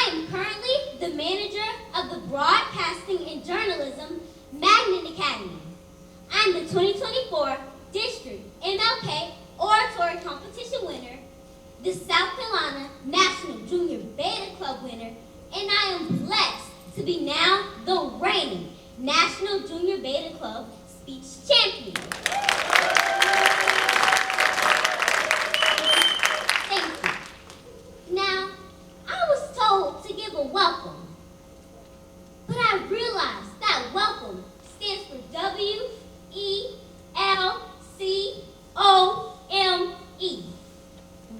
I am currently the manager of the Broadcasting and Journalism Magnet Academy. I'm the 2024 District MLK Oratory Competition winner, the South Carolina National Junior Beta Club winner, and I am blessed to be now the reigning National Junior Beta Club Speech Champion. Thank you. Now, I was told to give a welcome, but I realized that welcome stands for WELCOME.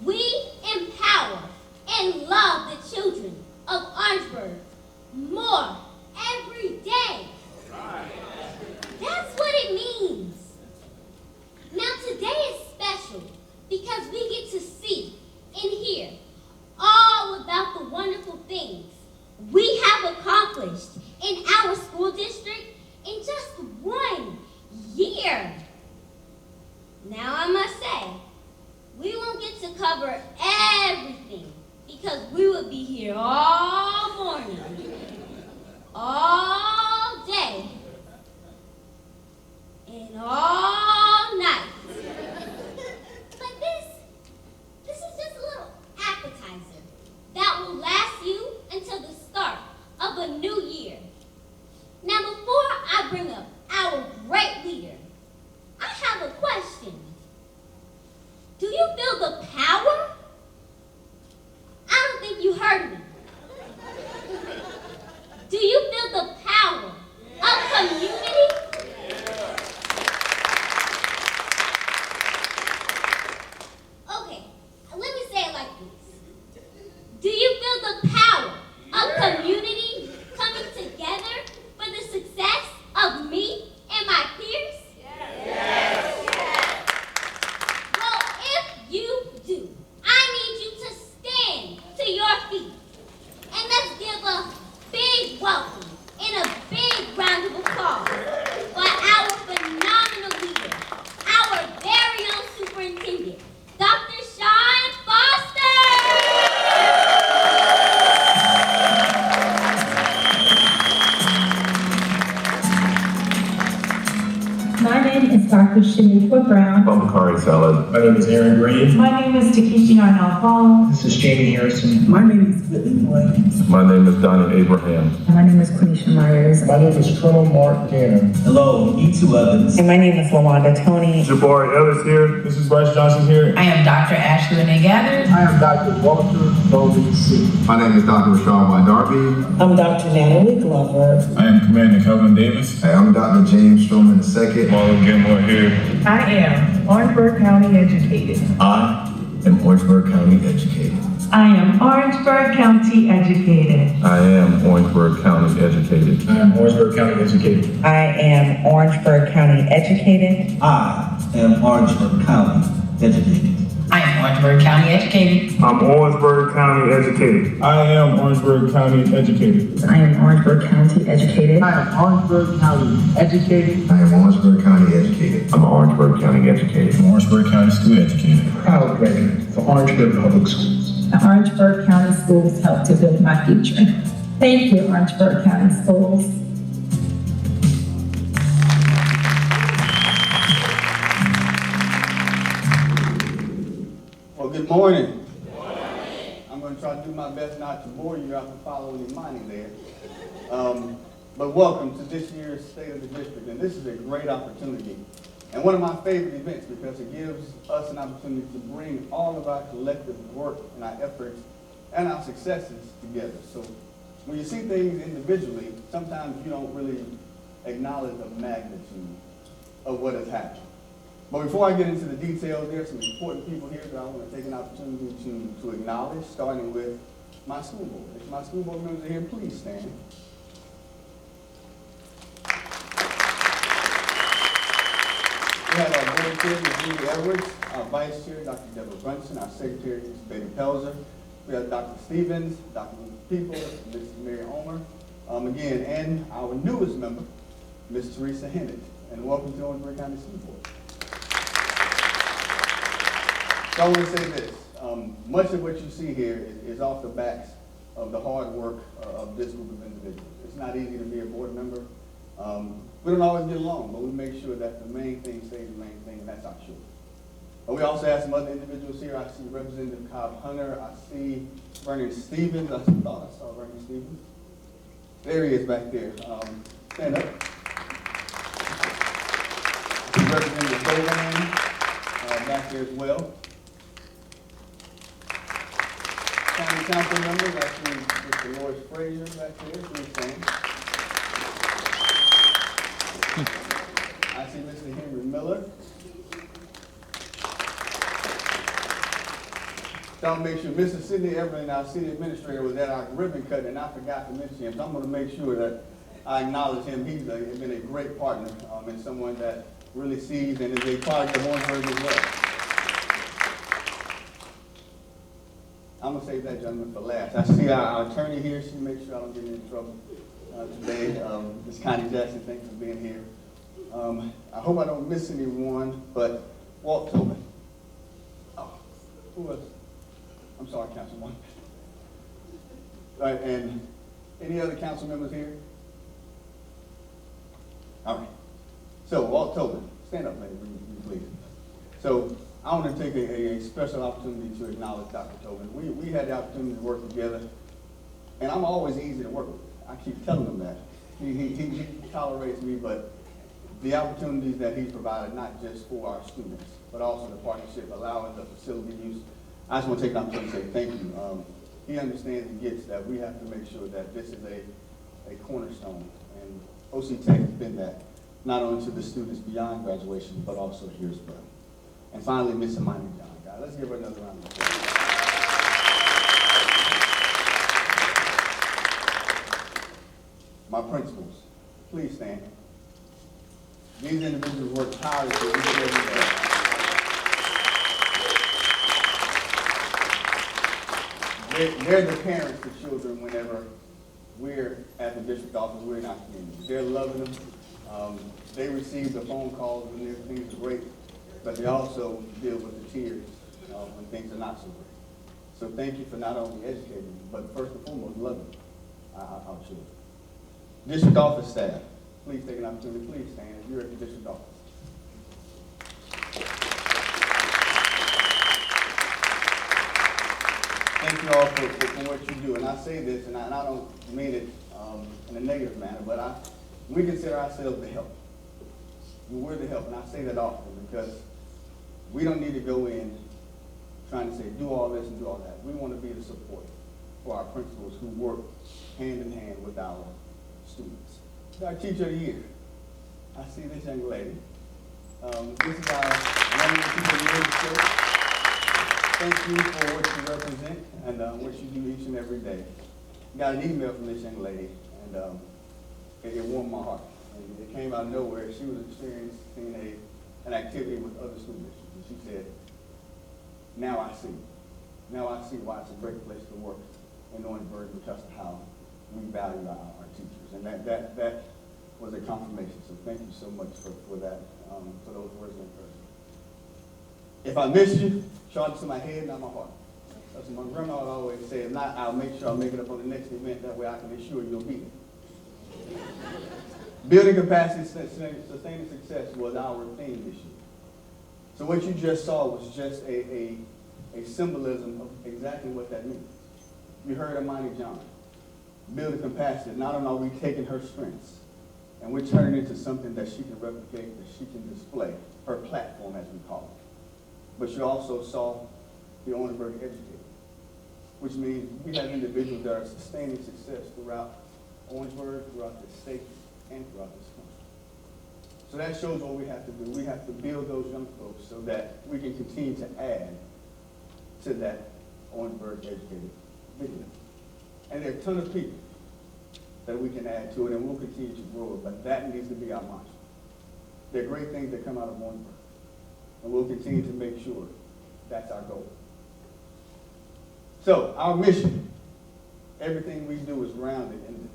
We empower and love the children of Orangeburg more every day. That's what it means. Now today is special because we get to see and hear all about the wonderful things we have accomplished in our school district in just 1 year. Now I must say, we won't get to cover everything because we will be here all morning, all day, and all night. But this is just a little appetizer that will last you until the start of a new year. Now before I bring up our great leader, I have a question. Do you feel the power? I don't think you heard me. Do you feel the power of community? Okay, let me say it like this. Do you feel the power of community coming together for the success of me and my peers? Yes. Well, if you do, I need you to stand to your feet. And let's give a big welcome and a big round of applause for our phenomenal leader, our very own superintendent, Dr. Sean Foster. My name is Dr. Shaniqua Brown. Bakari Salad. My name is Aaron Green. My name is Takeshi Arnall. This is Jamie Harrison. My name is Whitney Williams. My name is Donnie Abraham. My name is Quenisha Myers. My name is Colonel Mark Gannon. Hello, E2 Evans. And my name is LaWanda Tony. Jabari Ellis here. This is Bryce Johnson here. I am Dr. Ashley Renee Gathers. I am Dr. Walter Bowley C. My name is Dr. Rashawn Y. Darby. I'm Dr. Natalie Glover. I am Commander Kelvin Davis. Hey, I'm Dr. James Stroman II. Marlon Gilmore here. I am Orangeburg County educated. I am Orangeburg County educated. I am Orangeburg County educated. I am Orangeburg County educated. I am Orangeburg County educated. I am Orangeburg County educated. I am Orangeburg County educated. I am Orangeburg County educated. I'm Orangeburg County educated. I am Orangeburg County educated. I am Orangeburg County educated. I am Orangeburg County educated. I am Orangeburg County educated. I'm Orangeburg County educated. I'm Orangeburg County school educated. Proud graduate for Orangeburg Public Schools. The Orangeburg County Schools help to build my future. Thank you, Orangeburg County Schools. Well, good morning. I'm going to try to do my best not to bore you after following the money there. But welcome to this year's State of the District. And this is a great opportunity. And one of my favorite events because it gives us an opportunity to bring all of our collective work and our efforts and our successes together. So when you see things individually, sometimes you don't really acknowledge the magnitude of what has happened. But before I get into the details, there are some important people here that I want to take an opportunity to acknowledge, starting with my school board. If my school board members are here, please stand. We have our board chair, Ms. Julie Edwards, our vice chair, Dr. Deborah Brunson, our secretary, Ms. Betty Pelzer. We have Dr. Stevens, Dr. Peoples, Ms. Mary Omer, again, and our newest member, Ms. Teresa Hennett. And welcome to Orangeburg County School Board. So I want to say this, much of what you see here is off the backs of the hard work of this group of individuals. It's not easy to be a board member. We don't always get along, but we make sure that the main thing stays the main thing, and that's our children. We also have some other individuals here. I see Representative Cobb Hunter. I see Vernon Stevens. I thought I saw Vernon Stevens. There he is back there. Stand up. I see Representative Boland back there as well. County Council members, I see Mr. Lois Frazier back there. Please stand. I see Mr. Henry Miller. So I'll make sure Mr. Sidney Everett, our city administrator, was at our ribbon cutting, and I forgot to mention him. So I'm going to make sure that I acknowledge him. He's been a great partner and someone that really sees and is a product of Orangeburg as well. I'm going to save that gentleman for last. I see our attorney here. She makes sure I don't get in trouble today. Ms. Connie Jackson, thank you for being here. I hope I don't miss anyone, but Walt Tobin. Oh, who else? I'm sorry, Councilwoman. All right, and any other council members here? All right. So, Walt Tobin, stand up, lady, please. So, I want to take a special opportunity to acknowledge Dr. Tobin. We had the opportunity to work together, and I'm always easy to work with. I keep telling him that. He tolerates me, but the opportunities that he provided, not just for our students, but also the partnership, allowing the facility use. I just want to take the opportunity to say thank you. He understands and gets that we have to make sure that this is a cornerstone, and OC Tech has been that, not only to the students beyond graduation, but also here as well. And finally, Miss Imani John. God, let's give her another round of applause. My principals, please stand. These individuals work tirelessly each and every day. They're the parents to children whenever we're at the district office, we're in our community. They're loving them. They receive the phone calls when things are great, but they also deal with the tears when things are not so great. So thank you for not only educating, but first and foremost, loving our children. District office staff, please take an opportunity, please stand if you're at the district office. Thank you all for what you do. And I say this, and I don't mean it in a negative manner, but we consider ourselves the help. We're the help, and I say that often because we don't need to go in trying to say, do all this and do all that. We want to be the support for our principals who work hand in hand with our students. Our teacher of the year. I see this young lady. This is our wonderful teacher of the year. Thank you for what you represent and what you do each and every day. Got an email from this young lady, and it warmed my heart. And it came out of nowhere. She was experiencing an activity with other school districts. And she said, now I see. Now I see why it's a great place to work in Orangeburg because of how we value our teachers. And that was a confirmation. So thank you so much for that, for those words of encouragement. If I missed you, charge it to my head, not my heart. That's what my grandma would always say. If not, I'll make sure I'll make it up on the next event. That way I can ensure you'll be there. Building capacity, sustaining success was our theme this year. So what you just saw was just a symbolism of exactly what that means. You heard Imani John. Building capacity. Not only are we taking her strengths and we're turning it into something that she can replicate, that she can display, her platform as we call it. But you also saw the Orangeburg educator, which means we have individuals that are sustaining success throughout Orangeburg, throughout the state, and throughout this country. So that shows what we have to do. We have to build those young folks so that we can continue to add to that Orangeburg educated video. And there are a ton of people that we can add to it, and we'll continue to grow it, but that needs to be our mantra. There are great things that come out of Orangeburg, and we'll continue to make sure that's our goal. So, our mission, everything we do is grounded in this.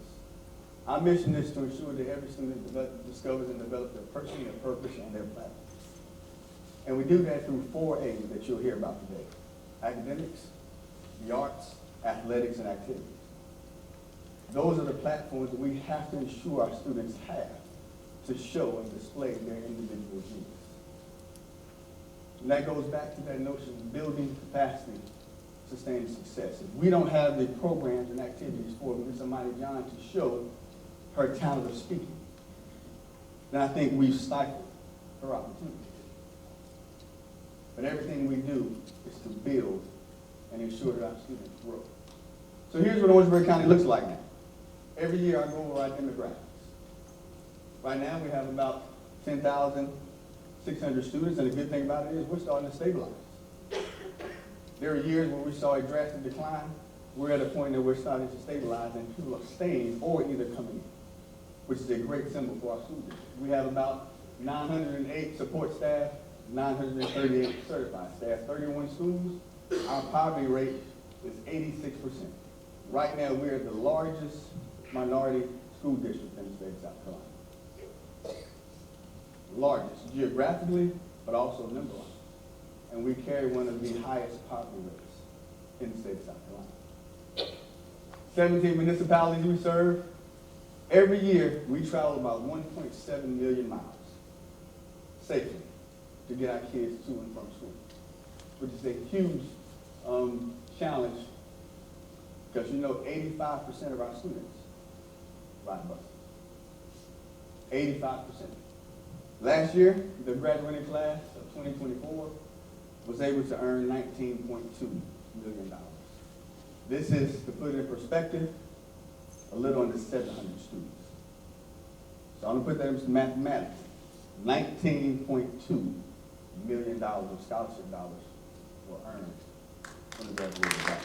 Our mission is to ensure that every student discovers and develops their person, their purpose, and their platform. And we do that through 4 A's that you'll hear about today: academics, the arts, athletics, and activities. Those are the platforms that we have to ensure our students have to show and display their individual genius. And that goes back to that notion of building capacity, sustaining success. If we don't have the programs and activities for Ms. Amani John to show her talent of speaking, then I think we've stifled her opportunity. But everything we do is to build and ensure that our students grow. So here's what Orangeburg County looks like now. Every year I go over our demographics. Right now we have about 10,600 students, and the good thing about it is we're starting to stabilize. There are years where we saw a drastic decline. We're at a point that we're starting to stabilize and people are staying or either coming in, which is a great symbol for our school district. We have about 908 support staff, 938 certified staff, 31 schools. Our poverty rate is 86%. Right now, we're the largest minority school district in the state of South Carolina. Largest geographically, but also number-wise. And we carry one of the highest poverty rates in the state of South Carolina. 17 municipalities we serve. Every year, we travel about 1.7 million miles safely to get our kids to and from school, which is a huge challenge because 85% of our students ride buses. 85%. Last year, the graduating class of 2024 was able to earn $19.2 million. This is, to put it in perspective, a little under 700 students. So I'm going to put that into mathematics. $19.2 million of scholarship dollars were earned from the graduating class.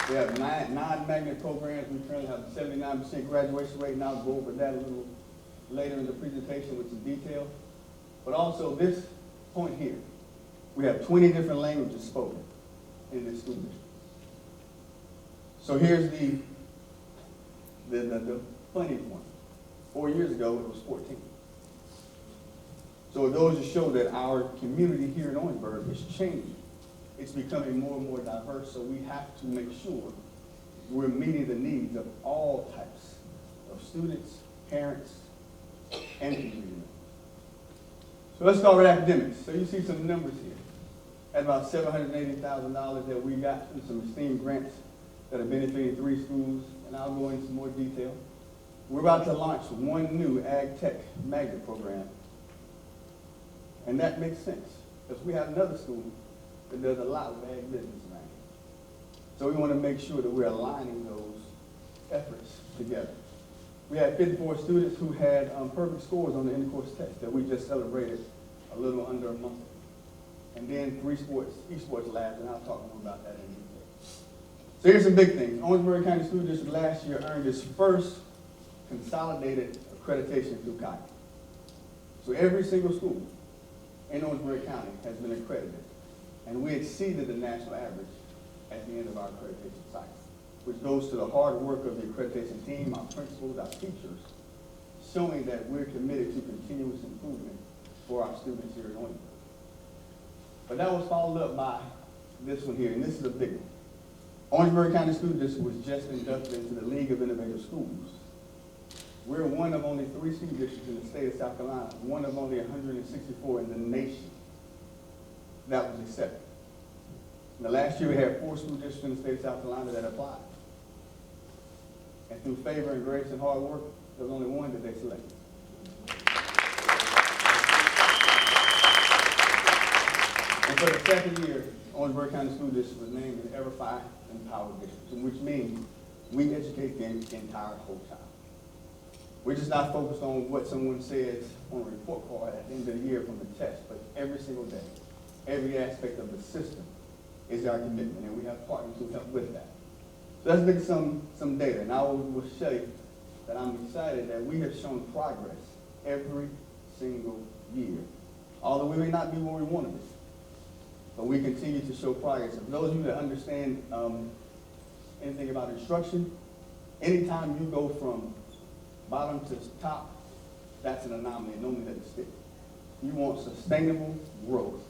We have nine magnet programs. We currently have a 79% graduation rate, and I'll go over that a little later in the presentation with some detail. But also this point here, we have 20 different languages spoken in this school district. So here's the funny point. 4 years ago, it was 14. So it goes to show that our community here in Orangeburg is changing. It's becoming more and more diverse, so we have to make sure we're meeting the needs of all types of students, parents, and community members. So let's start with academics. So you see some numbers here. At about $780,000 that we got from some esteemed grants that are benefiting 3 schools, and I'll go into some more detail. We're about to launch one new Ag Tech magnet program, and that makes sense because we have another school that does a lot of ag business around here. So we want to make sure that we're aligning those efforts together. We had 54 students who had perfect scores on the end-of-course test that we just celebrated a little under a month ago. And then 3 esports labs, and I'll talk more about that in detail. So here's some big things. Orangeburg County School District last year earned its first consolidated accreditation through CAI. So every single school in Orangeburg County has been accredited, and we exceeded the national average at the end of our accreditation cycle, which goes to the hard work of the accreditation team, our principals, our teachers, showing that we're committed to continuous improvement for our students here in Orangeburg. But that was followed up by this one here, and this is a big one. Orangeburg County School District was just inducted into the League of Innovative Schools. We're one of only 3 school districts in the state of South Carolina, one of only 164 in the nation that was accepted. Now, last year we had 4 school districts in the state of South Carolina that applied. And through favor and grace and hard work, there was only one that they selected. And for the second year, Orangeburg County School District was named an EverFi Empowered District, which means we educate the entire whole child. We're just not focused on what someone says on a report card at the end of the year from the test, but every single day, every aspect of the system is our commitment, and we have partners who help with that. So let's look at some data, and I will show you that I'm excited that we have shown progress every single year, although we may not be where we want to be. But we continue to show progress. And for those of you that understand anything about instruction, anytime you go from bottom to top, that's an anomaly. It normally doesn't stick. You want sustainable growth.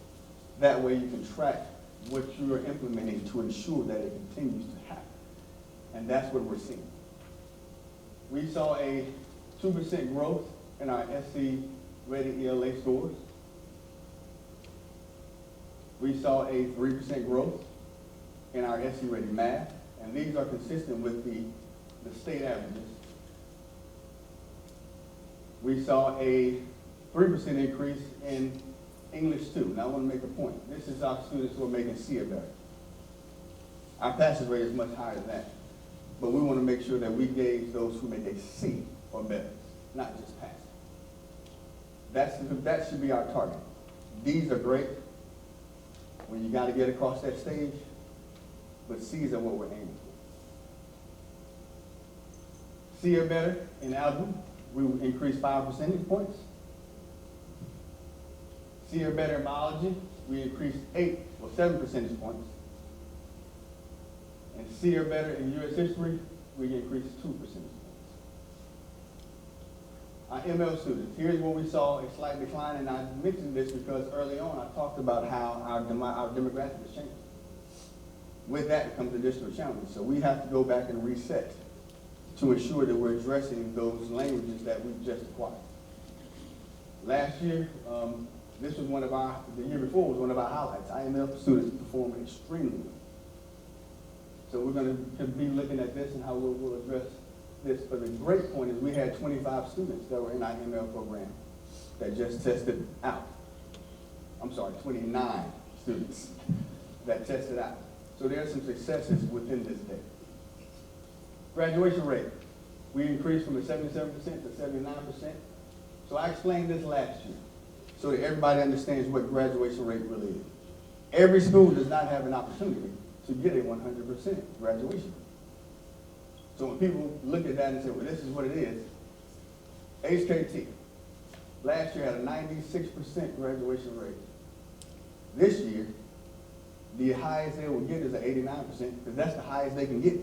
That way you can track what you are implementing to ensure that it continues to happen. And that's what we're seeing. We saw a 2% growth in our SC rated ELA scores. We saw a 3% growth in our SC rated math, and these are consistent with the state averages. We saw a 3% increase in English 2. Now I want to make a point. This is our students who are making C or better. Our passage rate is much higher than that. But we want to make sure that we gauge those who make a C or better, not just pass. That should be our target. D's are great when you got to get across that stage, but C's are what we're aiming for. C or better in algebra, we will increase 5 percentage points. C or better in biology, we increased 7 percentage points. And C or better in U.S. history, we increased 2 percentage points. Our ML students, here's where we saw a slight decline, and I mentioned this because early on I talked about how our demographic is changing. With that comes additional challenges, so we have to go back and reset to ensure that we're addressing those languages that we've just acquired. Last year, the year before was one of our highlights. IML students performed extremely well. So we're going to be looking at this and how we'll address this. But the great point is we had 25 students that were in our IML program that just tested out. I'm sorry, 29 students that tested out. So there are some successes within this data. Graduation rate, we increased from 77% to 79%. So I explained this last year so that everybody understands what graduation rate really is. Every school does not have an opportunity to get a 100% graduation. So when people look at that and say, well, this is what it is, HKT, last year had a 96% graduation rate. This year, the highest they will get is an 89%, because that's the highest they can get.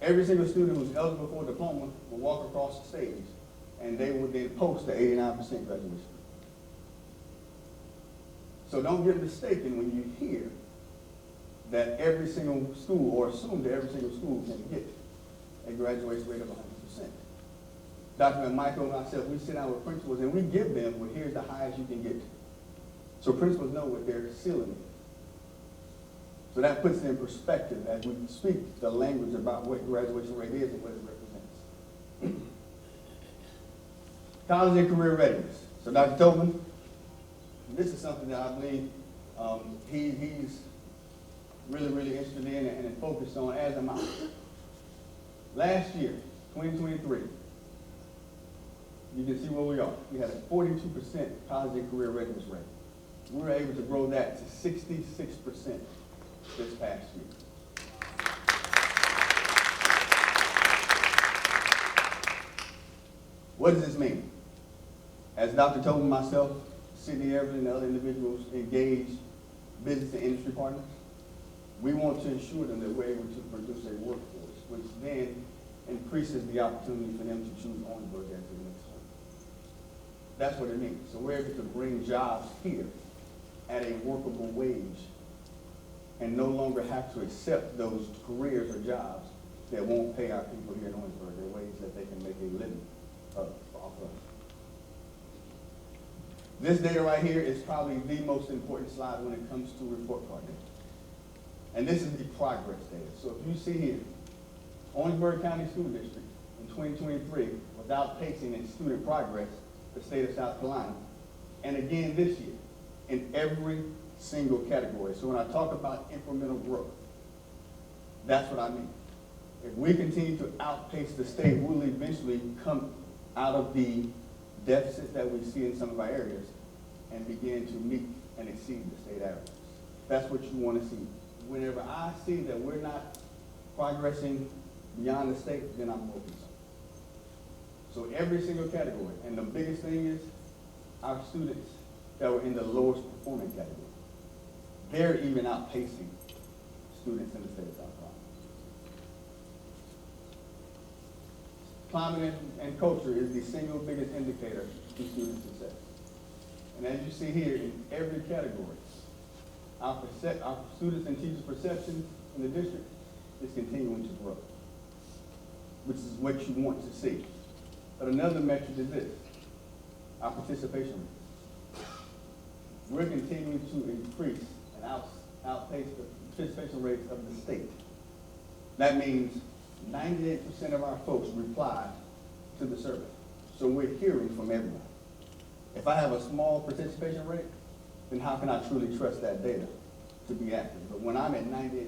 Every single student who's eligible for a diploma will walk across the stage, and they will then post the 89% graduation. So don't get mistaken when you hear that every single school, or assume that every single school can get a graduation rate of 100%. Dr. McMichael and myself, we sit down with principals and we give them, well, here's the highest you can get. So principals know what their ceiling is. So that puts it in perspective as we speak the language about what graduation rate is and what it represents. College and career readiness. So Dr. Tobin, this is something that I believe he's really interested in and focused on, as am I. Last year, 2023, you can see where we are. We had a 42% college and career readiness rate. We were able to grow that to 66% this past year. What does this mean? As Dr. Tobin and myself, Sydney Everett and other individuals engage business and industry partners, we want to ensure them that we're able to produce a workforce, which then increases the opportunity for them to choose Orangeburg as their next home. That's what it means. So we're able to bring jobs here at a workable wage and no longer have to accept those careers or jobs that won't pay our people here in Orangeburg in ways that they can make a living off of. This data right here is probably the most important slide when it comes to report card data. And this is the progress data. So if you see here, Orangeburg County School District in 2023 was outpacing in student progress the state of South Carolina. And again this year, in every single category. So when I talk about incremental growth, that's what I mean. If we continue to outpace the state, we'll eventually come out of the deficits that we see in some of our areas and begin to meet and exceed the state averages. That's what you want to see. Whenever I see that we're not progressing beyond the state, then I'm more concerned. So every single category, and the biggest thing is our students that were in the lowest performing category, they're even outpacing students in the state of South Carolina. Climate and culture is the single biggest indicator to student success. And as you see here, in every category, our students and teachers' perception in the district is continuing to grow, which is what you want to see. But another metric is this, our participation rate. We're continuing to increase and outpace the participation rates of the state. That means 98% of our folks reply to the survey. So we're hearing from everyone. If I have a small participation rate, then how can I truly trust that data to be accurate? But when I'm at 98%,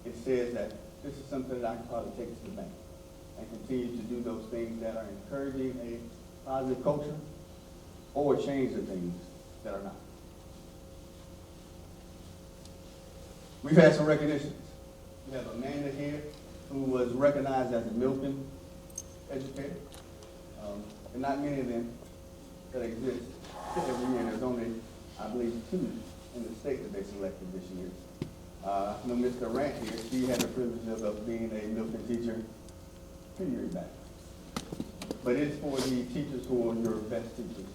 it says that this is something that I can probably take to the bank and continue to do those things that are encouraging a positive culture or change the things that are not. We've had some recognitions. We have Amanda here, who was recognized as a Milken educator. And not many of them that exist every year. There's only, I believe, 2 in the state that they selected this year. I know Ms. Durant here, she had the privilege of being a Milken teacher 2 years back. But it's for the teachers who are your best teachers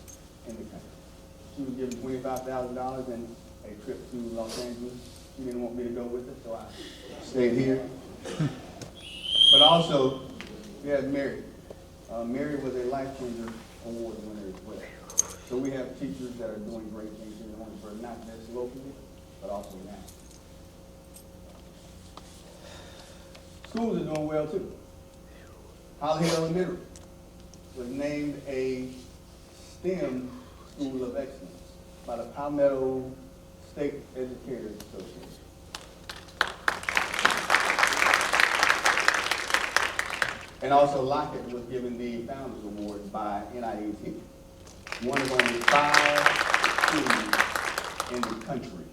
in the country. She was given $25,000 and a trip to Los Angeles. She didn't want me to go with her, so I stayed here. But also, we have Mary. Mary was a Life Changer Award winner as well. So we have teachers that are doing great things here in Orangeburg, not just locally, but also now. Schools are doing well too. Holly Hill Elementary was named a STEM School of Excellence by the Palmetto State Educators Association. And also Lockett was given the Founders Award by NIET. One of only 5 schools in the country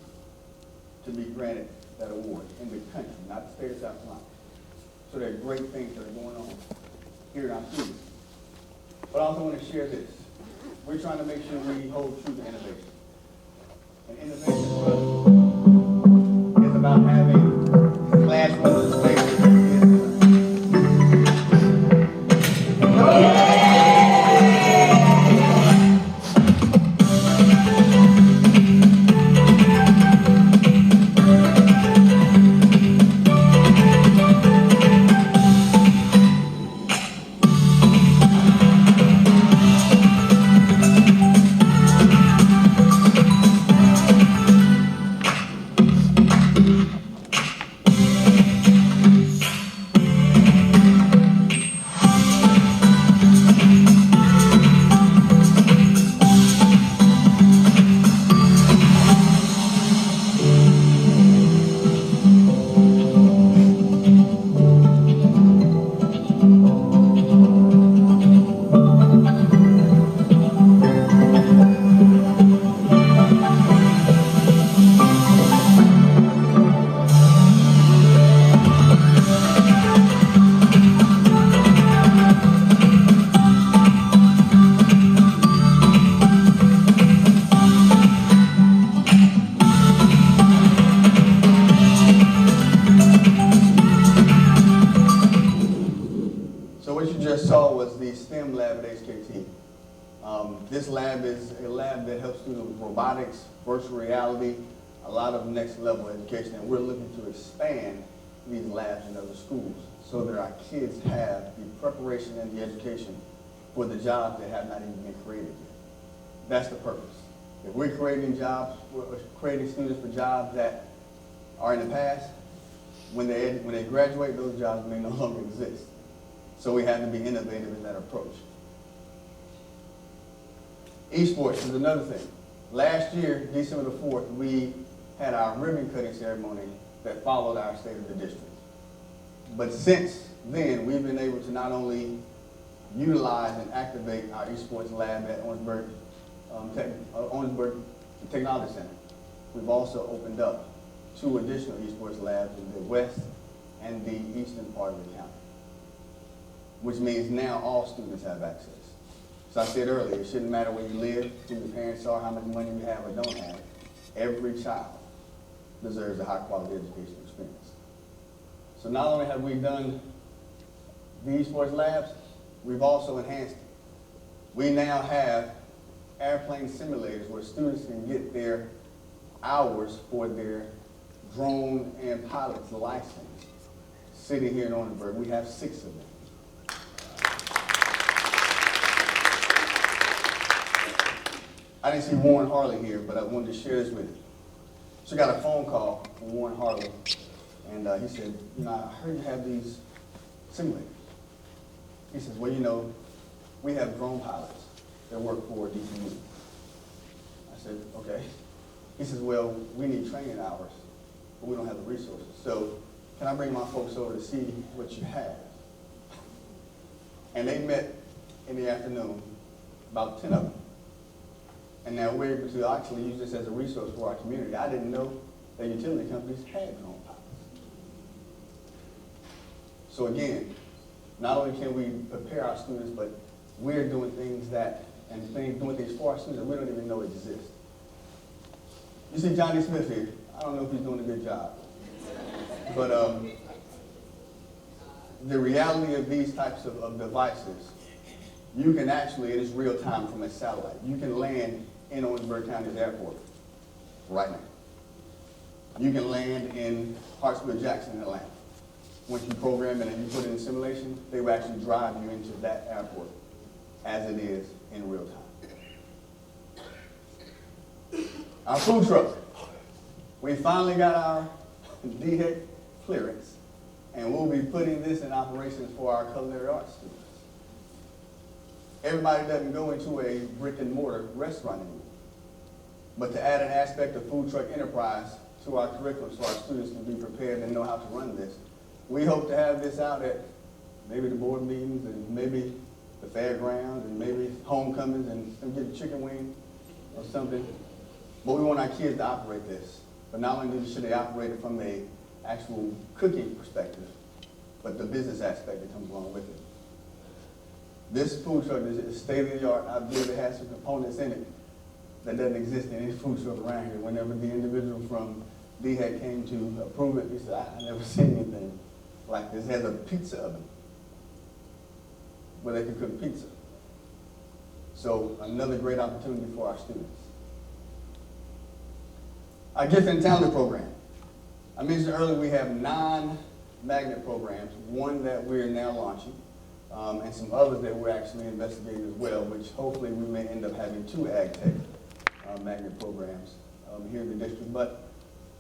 to be granted that award, in the country, not the state of South Carolina. So there are great things that are going on here in our schools. But I also want to share this. We're trying to make sure we hold true to innovation. And innovation for us is about having classrooms and spaces for kids to learn. This lab is a lab that helps students with robotics, virtual reality, a lot of next level education, and we're looking to expand these labs in other schools so that our kids have the preparation and the education for the jobs that have not even been created yet. That's the purpose. If we're creating jobs, we're creating students for jobs that are in the past, when they graduate, those jobs may no longer exist. So we have to be innovative in that approach. Esports is another thing. Last year, December the 4th, we had our ribbon cutting ceremony that followed our State of the District. But since then, we've been able to not only utilize and activate our esports lab at Orangeburg Technology Center, we've also opened up 2 additional esports labs in the west and the eastern part of the county, which means now all students have access. So I said earlier, it shouldn't matter where you live, who your parents are, how much money you have or don't have. Every child deserves a high-quality educational experience. So not only have we done these sports labs, we've also enhanced it. We now have airplane simulators where students can get their hours for their drone and pilot's license sitting here in Orangeburg. We have 6 of them. I didn't see Warren Harley here, but I wanted to share this with you. So I got a phone call from Warren Harley, and he said, you know, I heard you have these simulators. He says, well, you know, we have drone pilots that work for DCU. I said, okay. He says, well, we need training hours, but we don't have the resources. So can I bring my folks over to see what you have? And they met in the afternoon, about 10 of them. And now we're able to actually use this as a resource for our community. I didn't know that utility companies had drone pilots. So again, not only can we prepare our students, but we're doing things doing things for our students that we don't even know exist. You see Johnny Smith here. I don't know if he's doing a good job. But the reality of these types of devices, you can actually, it is real time from a satellite. You can land in Orangeburg County's airport right now. You can land in Hartsfield-Jackson in Atlanta. Once you program it and you put it in simulation, they will actually drive you into that airport as it is in real time. Our food truck. We finally got our DHEC clearance, and we'll be putting this in operations for our culinary arts students. Everybody doesn't go into a brick and mortar restaurant anymore. But to add an aspect of food truck enterprise to our curriculum so our students can be prepared and know how to run this, we hope to have this out at maybe the board meetings and maybe the fairgrounds and maybe homecomings and get a chicken wing or something. But we want our kids to operate this. But not only should they operate it from a actual cooking perspective, but the business aspect that comes along with it. This food truck is state-of-the-art. I believe it has some components in it that doesn't exist in any food truck around here. Whenever the individual from DHEC came to approve it, he said, I never seen anything like this. It has a pizza oven where they can cook pizza. So another great opportunity for our students. Our Gift and Talent program. I mentioned earlier we have 9 magnet programs, one that we're now launching, and some others that we're actually investigating as well, which hopefully we may end up having 2 ag tech magnet programs here in the district. But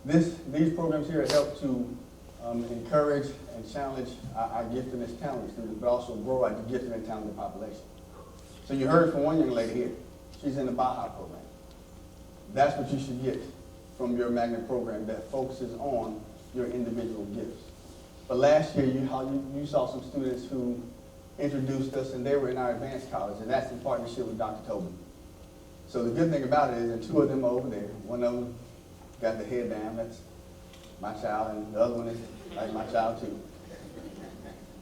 these programs here help to encourage and challenge our gifted and talented students, but also grow our gifted and talented population. So you heard from one young lady here. She's in the Baja program. That's what you should get from your magnet program that focuses on your individual gifts. But last year, you saw some students who introduced us, and they were in our advanced college, and that's in partnership with Dr. Tobin. So the good thing about it is that 2 of them are over there. One of them got the head down, that's my child, and the other one is like my child too.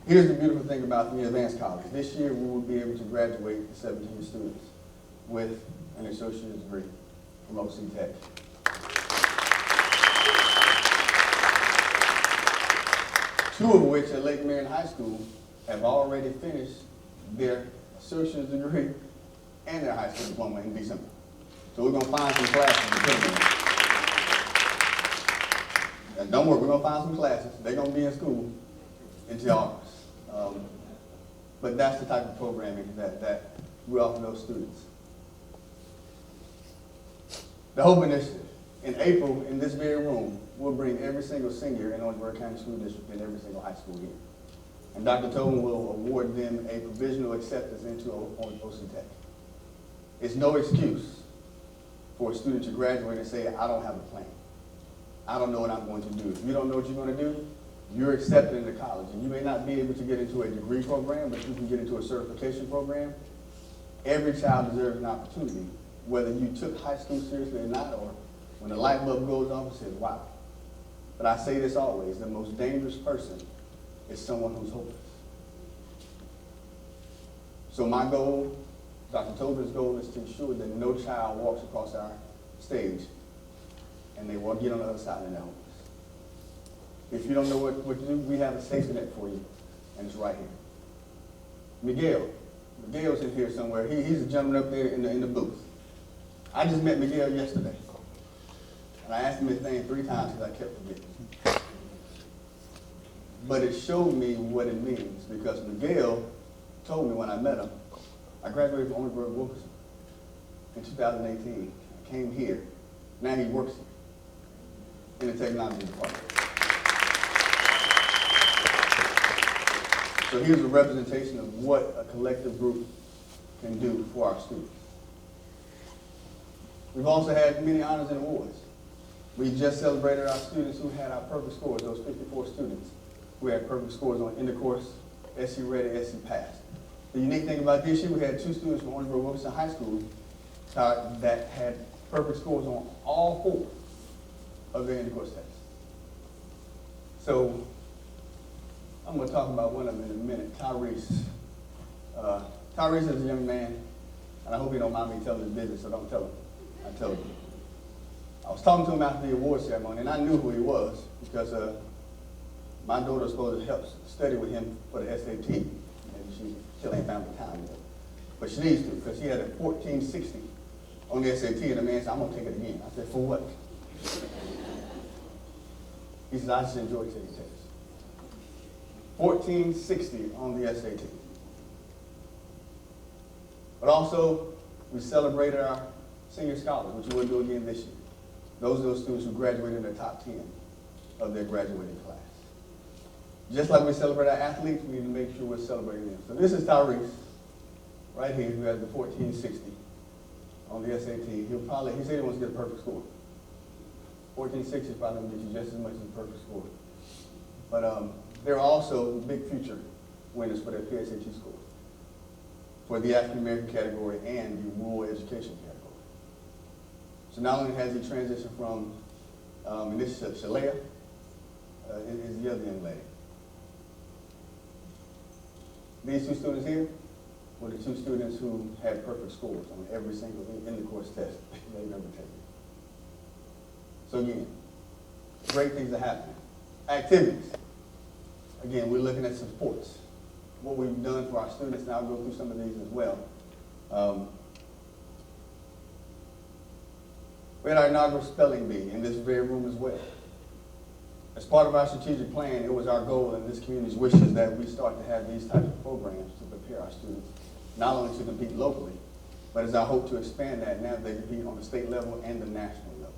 Here's the beautiful thing about the advanced college. This year, we will be able to graduate the 17 students with an associate's degree from OC Tech. Two of which at Lake Marion High School have already finished their associate's degree and their high school diploma in December. So we're going to find some classes to put them in. And don't worry, we're going to find some classes. They're going to be in school until August. But that's the type of programming that we offer those students. The Hope Initiative. In April, in this very room, we'll bring every single senior in Orangeburg County School District in every single high school here. And Dr. Tobin will award them a provisional acceptance into OC Tech. It's no excuse for a student to graduate and say, I don't have a plan. I don't know what I'm going to do. If you don't know what you're going to do, you're accepted into college. And you may not be able to get into a degree program, but you can get into a certification program. Every child deserves an opportunity, whether you took high school seriously or not, or when the light bulb goes off and says, wow. But I say this always, the most dangerous person is someone who's hopeless. So my goal, Dr. Tobin's goal, is to ensure that no child walks across our stage and they get on the other side and they're hopeless. If you don't know what to do, we have a safety net for you, and it's right here. Miguel's in here somewhere. He's a gentleman up there in the booth. I just met Miguel yesterday. And I asked him his name 3 times because I kept forgetting. But it showed me what it means, because Miguel told me when I met him, I graduated from Orangeburg Wilkerson in 2018. I came here. Now he works in the technology department. So here's a representation of what a collective group can do for our students. We've also had many honors and awards. We just celebrated our students who had our perfect scores, those 54 students who had perfect scores on intercourse, SC Ready, SC Passed. The unique thing about this year, we had 2 students from Orangeburg Wilkerson High School that had perfect scores on all 4 of their intercourse tests. So I'm going to talk about one of them in a minute, Tyrese. Tyrese is a young man, and I hope he don't mind me telling his business, so don't tell him. I tell him. I was talking to him after the award ceremony, and I knew who he was because my daughter was supposed to help study with him for the SAT, and she still ain't found the time yet. But she needs to, because she had a 1460 on the SAT, and the man said, I'm going to take it again. I said, for what? He said, I just enjoy taking tests. 1460 on the SAT. But also, we celebrated our senior scholars, which we'll do again this year. Those are those students who graduated in the top 10 of their graduating class. Just like we celebrate our athletes, we need to make sure we're celebrating them. So this is Tyrese, right here, who has the 1460 on the SAT. He said he wants to get a perfect score. 1460 is probably going to get you just as much as a perfect score. But there are also big future winners for their PSAT scores, for the African American category and the rural education category. So not only has he transitioned from, and this is Shalea, is the other young lady. These 2 students here were the 2 students who had perfect scores on every single in-the-course test they've ever taken. So again, great things are happening. Activities. Again, we're looking at supports. What we've done for our students, and I'll go through some of these as well. We had our inaugural spelling bee in this very room as well. As part of our strategic plan, it was our goal and this community's wishes that we start to have these types of programs to prepare our students, not only to compete locally, but it's our hope to expand that now they compete on the state level and the national level.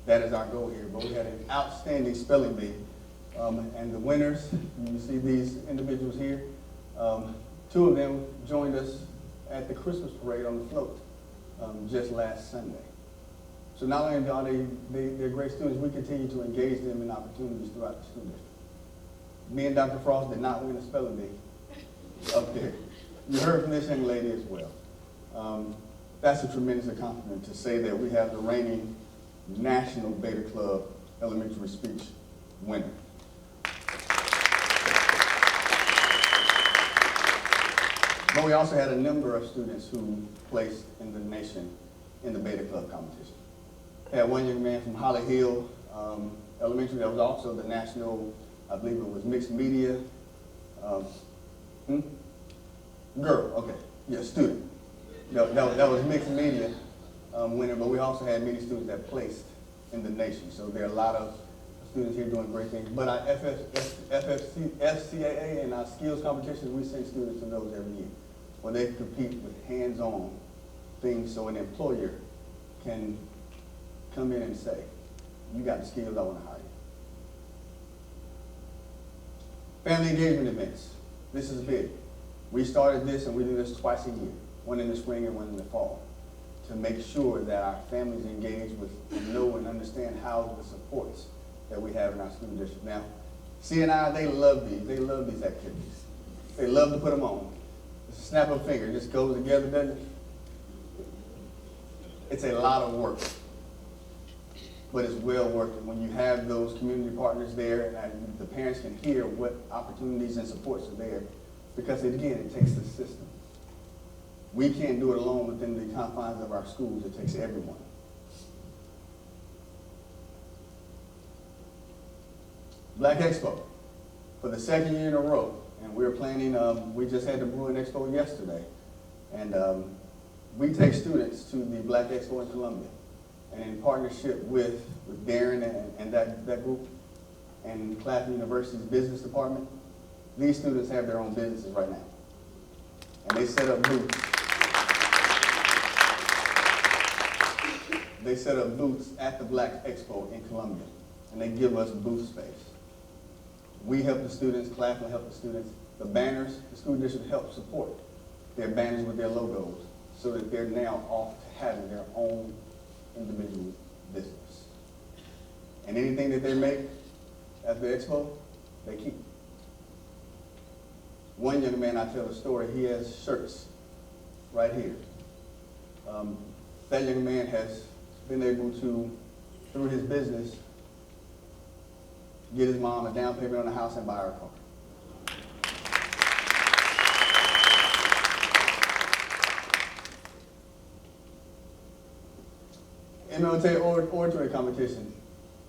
That is our goal here. But we had an outstanding spelling bee. And the winners, you see these individuals here, 2 of them joined us at the Christmas parade on the float just last Sunday. So not only are they're great students, we continue to engage them in opportunities throughout the school district. Me and Dr. Frost did not win a spelling bee up there. You heard from this young lady as well. That's a tremendous accomplishment to say that we have the reigning National Beta Club elementary speech winner. But we also had a number of students who placed in the nation in the Beta Club competition. We had one young man from Holly Hill Elementary that was also the national, I believe it was mixed media. Girl, okay, yeah, student. That was mixed media winner, but we also had many students that placed in the nation. So there are a lot of students here doing great things. But our FCAA and our skills competitions, we send students to those every year, where they compete with hands-on things so an employer can come in and say, you got the skills, I want to hire you. Family engagement events. This is big. We started this and we do this twice a year, one in the spring and one in the fall, to make sure that our families engage with and know and understand how the supports that we have in our school district. Now, CNI, they love these activities. They love to put them on. It's a snap of a finger, it just goes together, doesn't it? It's a lot of work, but it's well worth it. When you have those community partners there and the parents can hear what opportunities and supports are there, because again, it takes the system. We can't do it alone within the confines of our schools. It takes everyone. Black Expo, for the second year in a row, and we're planning, we just had the Bruin Expo yesterday, and we take students to the Black Expo in Columbia. and in partnership with Darren and that group and Claflin University's business department, these students have their own businesses right now. And they set up booths. They set up booths at the Black Expo in Columbia, and they give us booth space. We help the students, Claflin help the students. The banners, the school district helps support their banners with their logos so that they're now off to having their own individual business. And anything that they make at the expo, they keep. One young man, I tell a story, he has shirts right here. That young man has been able to, through his business, get his mom a down payment on a house and buy her a car. MLT oratory competition,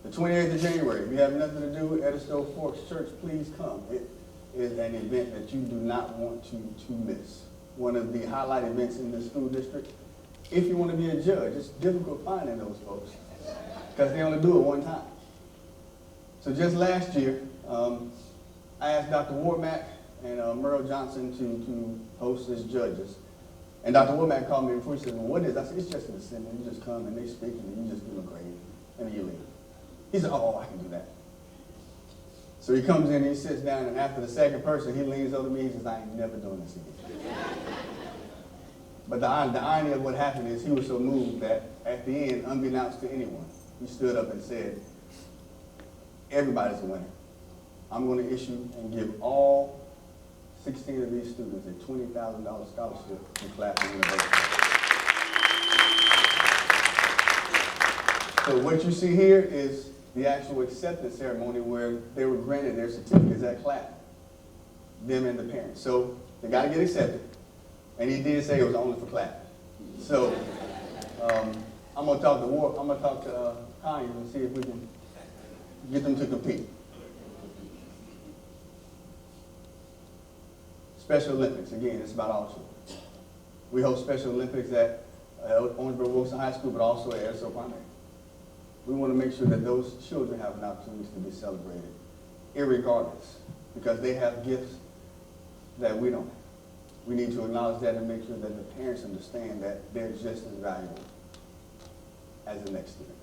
the 28th of January. If you have nothing to do at Edisto Forks Church, please come. It is an event that you do not want to miss. One of the highlight events in the school district. If you want to be a judge, it's difficult finding those folks because they only do it one time. So just last year, I asked Dr. Warmack and Merle Johnson to host as judges. And Dr. Warmack called me before. He said, well, what is it? I said, it's just an assembly. You just come and they speak and you just give them a grade and then you leave. He said, oh, I can do that. So he comes in and he sits down, and after the second person, he leans over to me and says, I ain't never doing this again. But the irony of what happened is he was so moved that at the end, unbeknownst to anyone, he stood up and said, everybody's a winner. I'm going to issue and give all 16 of these students a $20,000 scholarship to Claflin University. So what you see here is the actual acceptance ceremony where they were granted their certificates at Claflin, them and the parents. So they got to get accepted, and he did say it was only for Claflin. So I'm going to talk to Conyers and see if we can get them to compete. Special Olympics, again, it's about all children. We host Special Olympics at Owensboro-Wilson High School, but also at Edisto Primary. We want to make sure that those children have an opportunity to be celebrated, irregardless, because they have gifts that we don't have. We need to acknowledge that and make sure that the parents understand that they're just as valuable as the next student.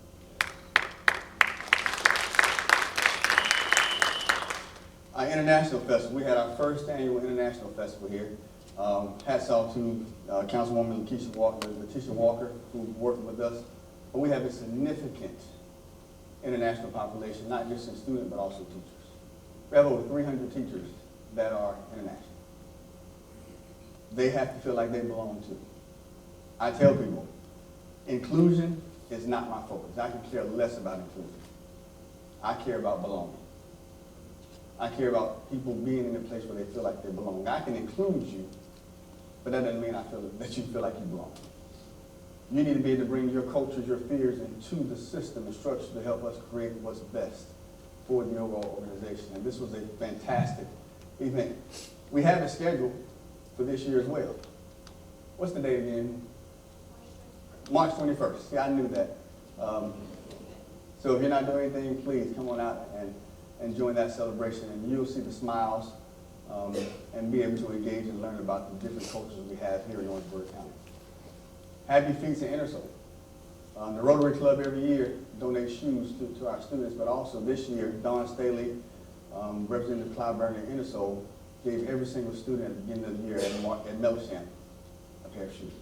Our international festival, we had our first annual international festival here. Hats off to Councilwoman Letitia Walker, who worked with us. But we have a significant international population, not just in students, but also teachers. We have over 300 teachers that are international. They have to feel like they belong too. I tell people, inclusion is not my focus. I can care less about inclusion. I care about belonging. I care about people being in a place where they feel like they belong. I can include you, but that doesn't mean that you feel like you belong. You need to be able to bring your cultures, your fears into the system and structure to help us create what's best for the overall organization. And this was a fantastic event. We have a schedule for this year as well. What's the date again? March 21st. See, I knew that. So if you're not doing anything, please come on out and join that celebration, and you'll see the smiles and be able to engage and learn about the different cultures we have here in Orangeburg County. Happy Feet and Inner Soul. The Rotary Club every year donates shoes to our students, but also this year, Dawn Staley, Representative Clyburn and Inner Soul, gave every single student at the beginning of the year at Melisham a pair of shoes.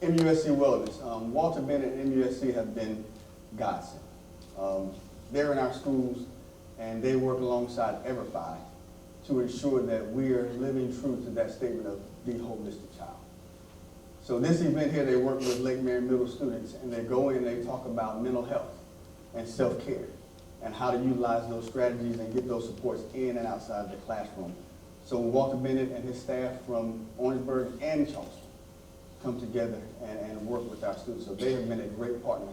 MUSC Wellness. Walter Bennett and MUSC have been godsend. They're in our schools, and they work alongside EverFi to ensure that we are living true to that statement of the holistic child. So this event here, they work with Lake Marion Middle students, and they go in and they talk about mental health and self-care and how to utilize those strategies and get those supports in and outside the classroom. So Walter Bennett and his staff from Orangeburg and Charleston come together and work with our students. So they have been a great partner.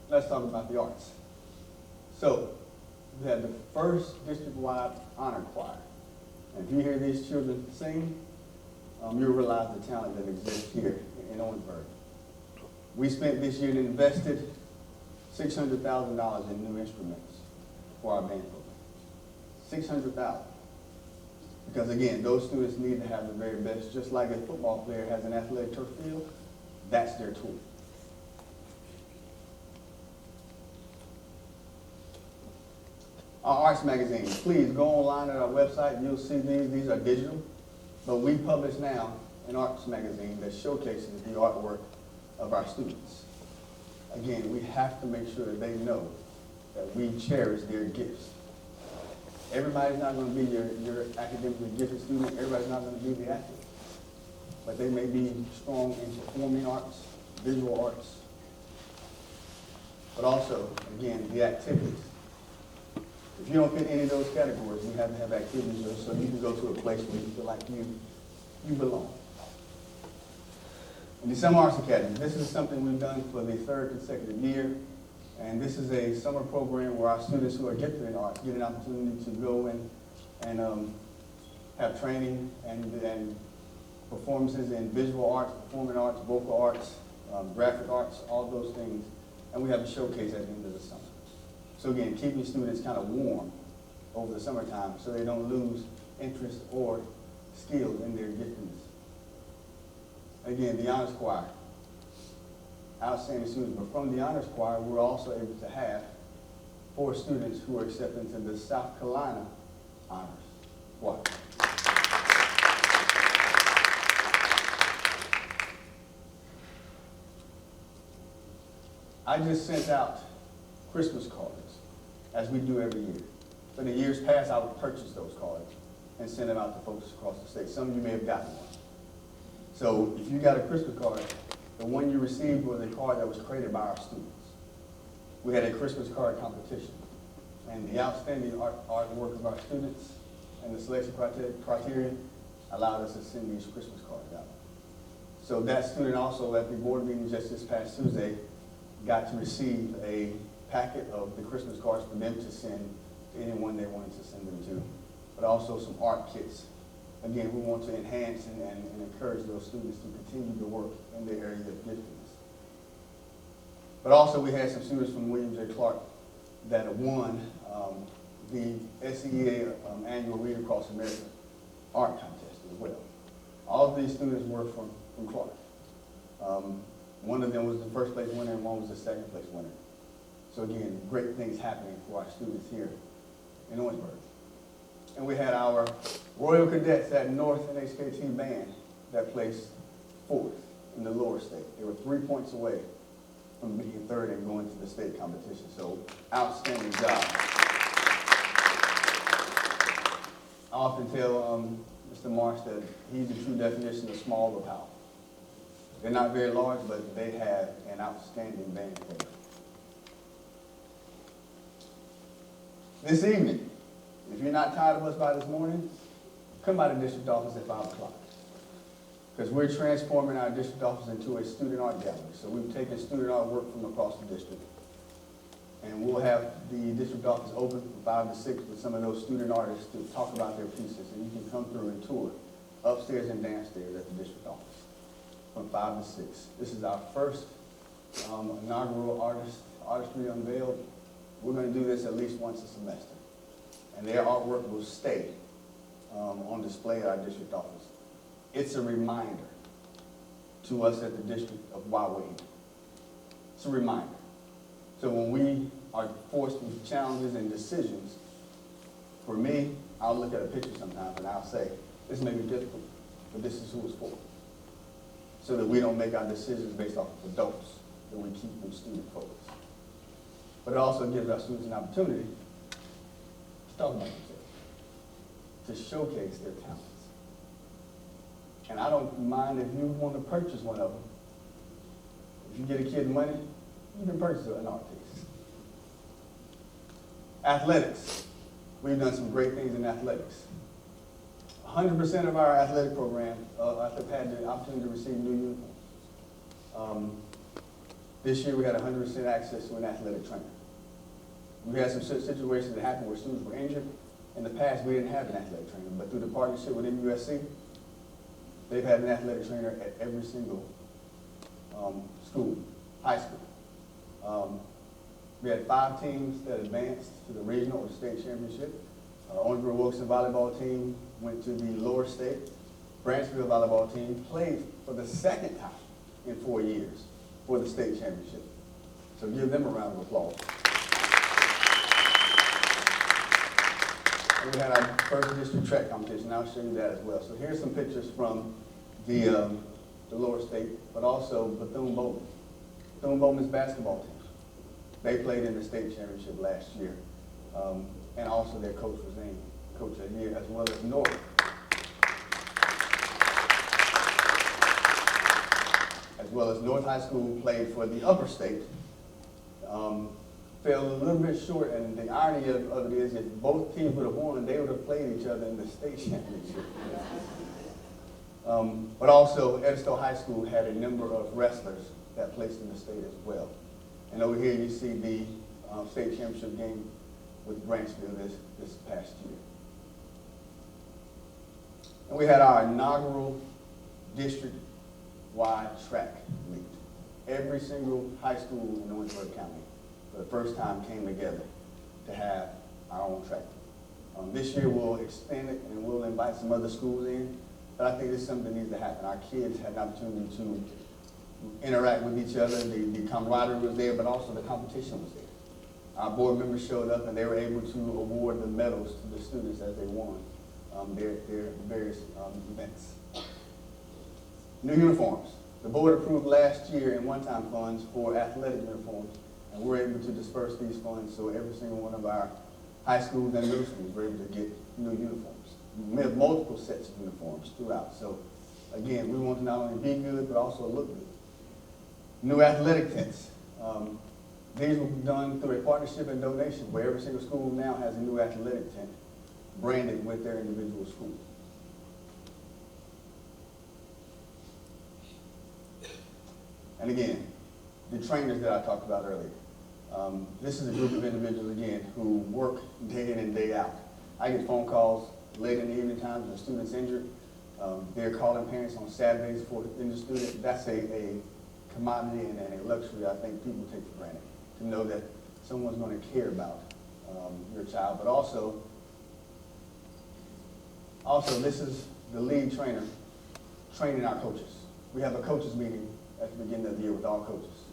Let's talk about the arts. So we had the first district-wide honor choir And if you hear these children sing, you'll realize the talent that exists here in Owensburg. We spent this year and invested $600,000 in new instruments for our band program. $600,000. Because again, those students need to have the very best. Just like a football player has an athletic turf field, that's their tool. Our arts magazine, please go online at our website. You'll see these. These are digital. But we publish now an arts magazine that showcases the artwork of our students. Again, we have to make sure that they know that we cherish their gifts. Everybody's not going to be your academically gifted student. Everybody's not going to be the athlete. But they may be strong in performing arts, visual arts, but also, again, the activities. If you don't fit any of those categories, we have to have activities so you can go to a place where you feel like you belong. And the Summer Arts Academy, this is something we've done for the third consecutive year. And this is a summer program where our students who are gifted in arts get an opportunity to go and have training and performances in visual arts, performing arts, vocal arts, graphic arts, all those things. And we have a showcase at the end of the summer. So again, keeping students kind of warm over the summertime so they don't lose interest or skill in their giftedness. Again, the honors choir. Outstanding students, but from the honors choir, we're also able to have 4 students who are accepted into the South Carolina honors choir. I just sent out Christmas cards, as we do every year. But in years past, I would purchase those cards and send them out to folks across the state. Some of you may have gotten one. So if you got a Christmas card, the one you received was a card that was created by our students. We had a Christmas card competition. And the outstanding artwork of our students and the selection criteria allowed us to send these Christmas cards out. So that student also at the board meeting just this past Tuesday got to receive a packet of the Christmas cards for them to send to anyone they wanted to send them to, but also some art kits. Again, we want to enhance and encourage those students to continue to work in their area of giftedness. But also we had some students from William J. Clark that won the SCEA annual Read Across America art contest as well. All of these students were from Clark. One of them was the first place winner and one was the second place winner. So again, great things happening for our students here in Owensburg. And we had our Royal Cadets at North NHKT band that placed 4th in the lower state. They were 3 points away from being 3rd and going to the state competition. So outstanding job. I often tell Mr. Marsh that he's the true definition of small but powerful. They're not very large, but they have an outstanding band program. This evening, if you're not tired of us by this morning, come by the district office at 5 o'clock. Because we're transforming our district office into a student art gallery. So we've taken student art work from across the district. And we'll have the district office open from 5 to 6 with some of those student artists to talk about their pieces. And you can come through and tour upstairs and downstairs at the district office from 5 to 6. This is our first inaugural artistry unveiled. We're going to do this at least once a semester. And their artwork will stay on display at our district office. It's a reminder to us at the district of why we're here. It's a reminder. So when we are forced with challenges and decisions, for me, I'll look at a picture sometimes and I'll say, this may be difficult, but this is who it's for. So that we don't make our decisions based off of adults, that we keep them student focused. But it also gives our students an opportunity to talk about themselves, to showcase their talents. And I don't mind if you want to purchase one of them. If you get a kid money, you can purchase an art piece. Athletics. We've done some great things in athletics. 100% of our athletic program have had the opportunity to receive new uniforms. This year we had 100% access to an athletic trainer. We had some situations that happened where students were injured In the past, we didn't have an athletic trainer, but through the partnership with MUSC, they've had an athletic trainer at every single school, high school. We had 5 teams that advanced to the regional or state championship. Orangeburg-Wilson volleyball team went to the lower state. Branchville volleyball team played for the 2nd time in 4 years for the state championship. So give them a round of applause. And we had our first district track competition. I'll show you that as well. So here's some pictures from the lower state, but also Bethune-Bowman. Bethune-Bowman's basketball team. They played in the state championship last year. And also their coach was named Coach of the Year, as well as North. As well as North High School played for the upper state. Fell a little bit short, and the irony of it is if both teams would have won, they would have played each other in the state championship. But also, Edisto High School had a number of wrestlers that placed in the state as well. And over here you see the state championship game with Branchville this past year. And we had our inaugural district-wide track meet. Every single high school in Orangeburg County for the first time came together to have our own track. This year we'll expand it and we'll invite some other schools in, but I think this is something that needs to happen. Our kids had an opportunity to interact with each other. The camaraderie was there, but also the competition was there. Our board members showed up and they were able to award the medals to the students as they won their various events. New uniforms. The board approved last year in one-time funds for athletic uniforms, and we're able to disperse these funds so every single one of our high schools and middle schools were able to get new uniforms. We have multiple sets of uniforms throughout. So again, we want to not only be good, but also look good. New athletic tents. These will be done through a partnership and donation where every single school now has a new athletic tent branded with their individual school. And again, the trainers that I talked about earlier. This is a group of individuals, again, who work day in and day out. I get phone calls late in the evening times when a student's injured. They're calling parents on Saturdays for the injured student. That's a commodity and a luxury I think people take for granted, to know that someone's going to care about your child. But also this is the lead trainer training our coaches. We have a coaches meeting at the beginning of the year with all coaches.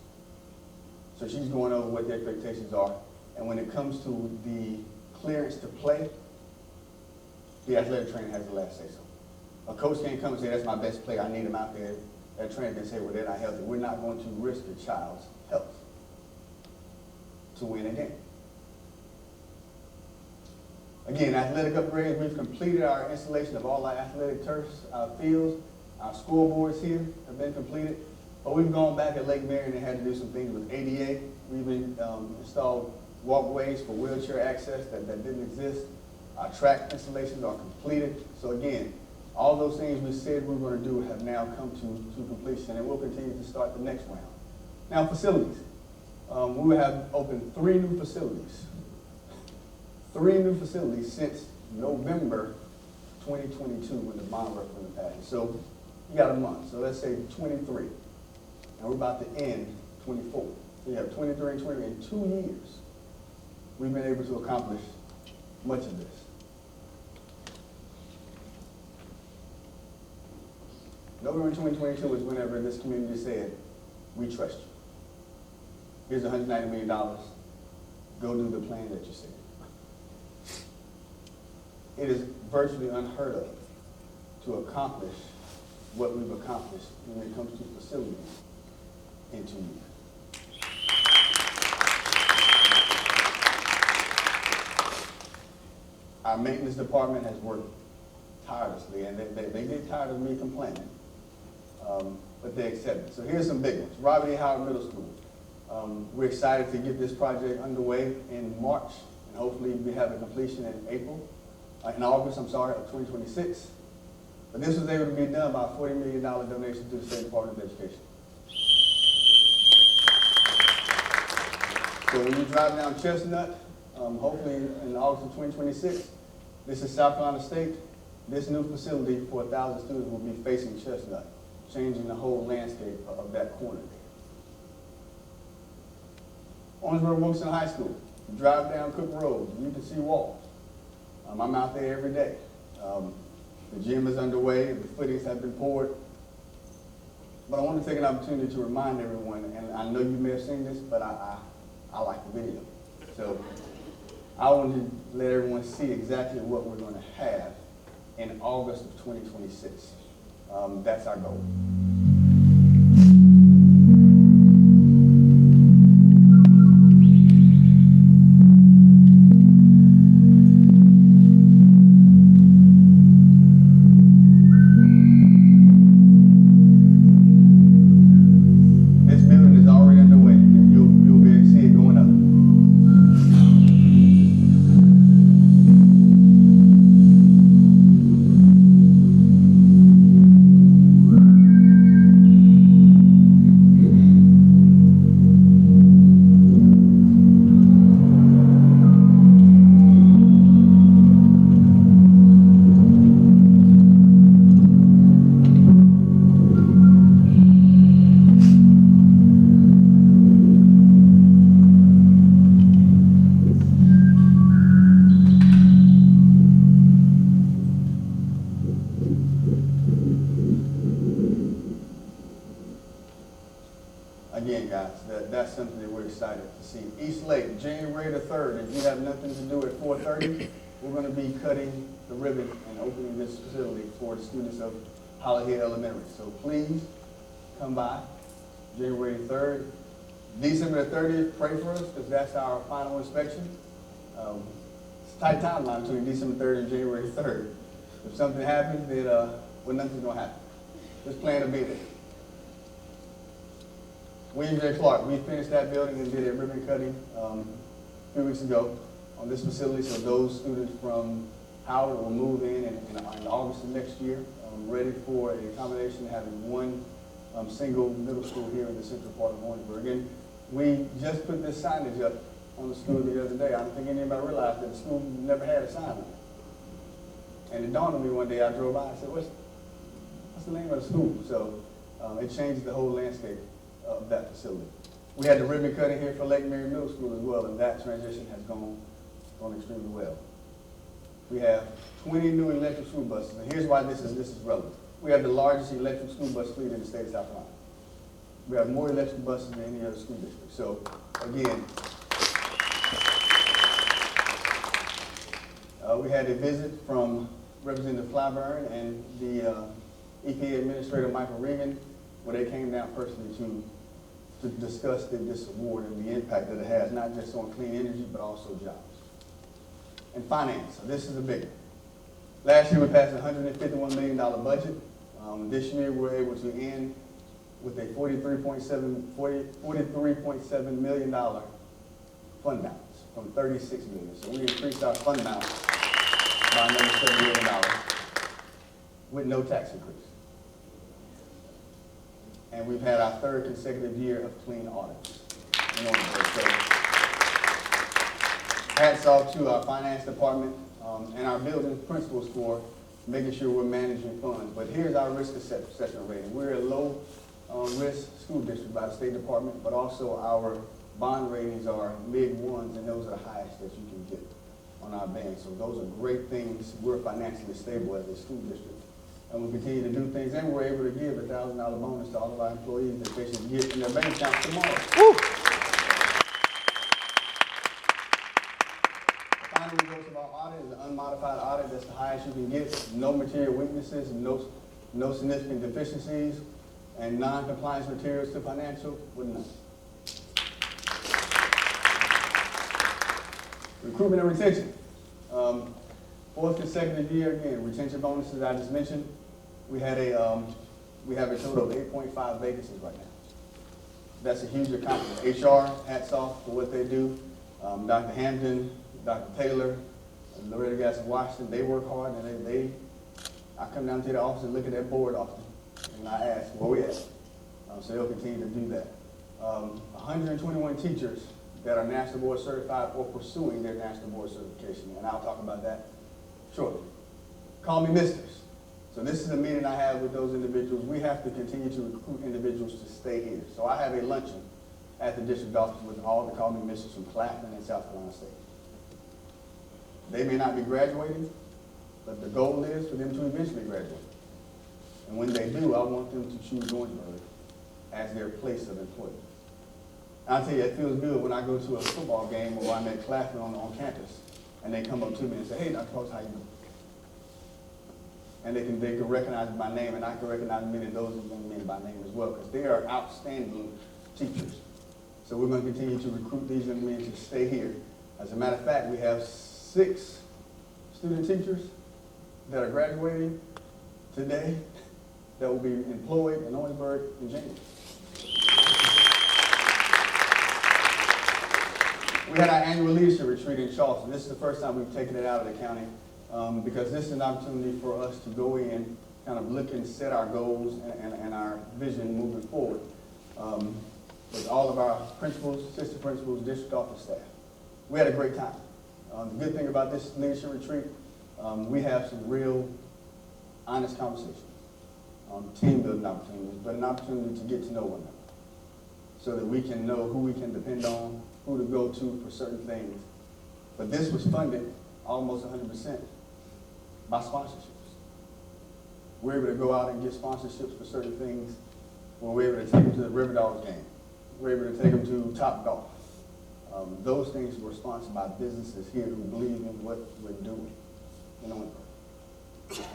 So she's going over what the expectations are. And when it comes to the clearance to play, the athletic trainer has the last say so. A coach can't come and say, that's my best player, I need him out there. That trainer can say, well, they're not healthy. We're not going to risk a child's health to win a game. Again, athletic upgrades, we've completed our installation of all our athletic turfs, our fields, our scoreboards here have been completed. But we've gone back at Lake Marion and had to do some things with ADA. We've installed walkways for wheelchair access that didn't exist. Our track installations are completed. So again, all those things we said we were going to do have now come to completion, and we'll continue to start the next round. Now, facilities. We have opened 3 new facilities. 3 new facilities since November 2022 when the bond work was passed. So you got a month. So let's say 23. And we're about to end 24. So you have 23 and 20. In 2 years, we've been able to accomplish much of this. November 2022 is whenever this community said, we trust you. Here's $190 million. Go do the plan that you said. It is virtually unheard of to accomplish what we've accomplished when it comes to facilities in 2 years. Our maintenance department has worked tirelessly, and they get tired of me complaining, but they accept it. So here's some big ones. Robert E. Howard Middle School. We're excited to get this project underway in March, and hopefully we have a completion in August, of 2026. But this was able to be done by a $40 million donation to the State Department of Education. So when you drive down Chestnut, hopefully in August of 2026, This is South Carolina State. This new facility for 1,000 students will be facing Chestnut, changing the whole landscape of that corner there. Orangeburg-Wilson High School. You drive down Cook Road, you can see walls. I'm out there every day. The gym is underway, the footings have been poured. But I want to take an opportunity to remind everyone, and I know you may have seen this, but I like the video. So I want to let everyone see exactly what we're going to have in August of 2026. That's our goal. This building is already underway, and you'll be able to see it going up. Again, guys, that's something that we're excited to see. East Lake, January the 3rd, if you have nothing to do at 4:30, we're going to be cutting the ribbon and opening this facility for the students of Holly Hill Elementary. So please come by January 3rd. December the 30th, pray for us because that's our final inspection. It's a tight timeline between December 3rd and January 3rd. If something happens, then well, nothing's going to happen. Just plan to be there. William J. Clark, we finished that building and did a ribbon cutting a few weeks ago on this facility. So those students from Howard will move in August of next year, ready for a combination of having one single middle school here in the central part of Orangeburg. And we just put this signage up on the school the other day. I don't think anybody realized that the school never had a sign on it. And it dawned on me one day, I drove by and said, what's the name of the school? So it changed the whole landscape of that facility. We had the ribbon cutting here for Lake Mary Middle School as well, and that transition has gone extremely well. We have 20 new electric school buses, and here's why this is relevant. We have the largest electric school bus fleet in the state of South Carolina. We have more electric buses than any other school district. So again, we had a visit from Representative Flyburn and the EPA Administrator Michael Regan, where they came down personally to discuss this award and the impact that it has, not just on clean energy, but also jobs. And finance, so this is a big one. Last year we passed a $151 million budget. This year we're able to end with a $43.7 million fund balance from $36 million. So we increased our fund balance by another $7 million with no tax increase. And we've had our third consecutive year of clean audits. So, hats off to our finance department and our building principals for making sure we're managing funds. But here's our risk assessment rating. We're a low risk school district by the State Department, but also our bond ratings are mid ones, and those are the highest that you can get on our band. So those are great things. We're financially stable as a school district. And we'll continue to do things, and we're able to give a $1,000 bonus to all of our employees that they should get in their bank accounts tomorrow. Woo! The final results of our audit is an unmodified audit. That's the highest you can get. No material weaknesses, no significant deficiencies, and non-compliance materials to financial with none. Recruitment and retention. Fourth consecutive year, again, retention bonuses I just mentioned. We have a total of 8.5 vacancies right now. That's a huge accomplishment. HR, hats off for what they do. Dr. Hampton, Dr. Taylor, Loretta Gasson Washington, they work hard, and I come down to the office and look at that board often, and I ask, where we at? So they'll continue to do that. 121 teachers that are National Board certified or pursuing their National Board certification, and I'll talk about that shortly. Call me misters. So this is a meeting I have with those individuals. We have to continue to recruit individuals to stay here. So I have a luncheon at the district office with all the Call Me Misters from Claflin and South Carolina State. They may not be graduating, but the goal is for them to eventually graduate. And when they do, I want them to choose Orangeburg as their place of employment. And I'll tell you, it feels good when I go to a football game or I'm at Claflin on campus, and they come up to me and say, hey, Dr. Post, how you doing? And they can recognize me by name, and I can recognize many of those young men by name as well, because they are outstanding teachers. So we're going to continue to recruit these young men to stay here. As a matter of fact, we have 6 student teachers that are graduating today that will be employed in Orangeburg in January. We had our annual leadership retreat in Charleston. This is the first time we've taken it out of the county because this is an opportunity for us to go in, kind of look and set our goals and our vision moving forward with all of our principals, assistant principals, district office staff. We had a great time. The good thing about this leadership retreat, we have some real honest conversations, team building opportunities, but an opportunity to get to know one another so that we can know who we can depend on, who to go to for certain things. But this was funded almost 100% by sponsorships. We're able to go out and get sponsorships for certain things. We're able to take them to the River Dogs game. We're able to take them to Top Golf. Those things were sponsored by businesses here who believe in what we're doing in Orangeburg.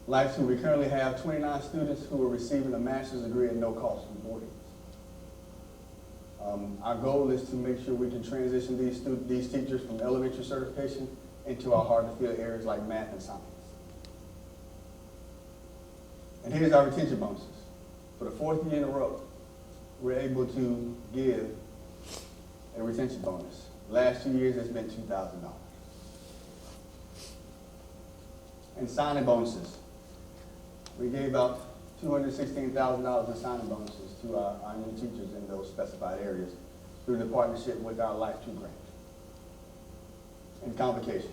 Life 2, we currently have 29 students who are receiving a master's degree at no cost from boarding. Our goal is to make sure we can transition these teachers from elementary certification into our hard-to-fill areas like math and science. And here's our retention bonuses. For the 4th year in a row, we're able to give a retention bonus. Last 2 years, it's been $2,000. And signing bonuses. We gave out $216,000 in signing bonuses to our new teachers in those specified areas through the partnership with our Life 2 grant. And convocation.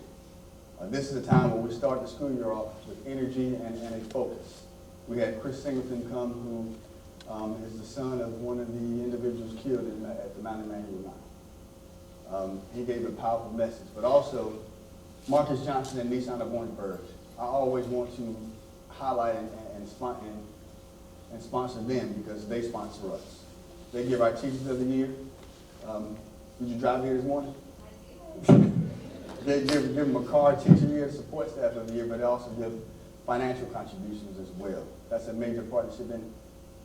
This is a time where we start the school year off with energy and a focus. We had Chris Singleton come, who is the son of one of the individuals killed at the Mount Emmanuel Mine. He gave a powerful message, but also Marcus Johnson and Nissan of Orangeburg. I always want to highlight and sponsor them because they sponsor us. They give our Teachers of the Year. Did you drive here this morning? They give them a car, Teacher of the Year, Support Staff of the Year, but they also give financial contributions as well. That's a major partnership, and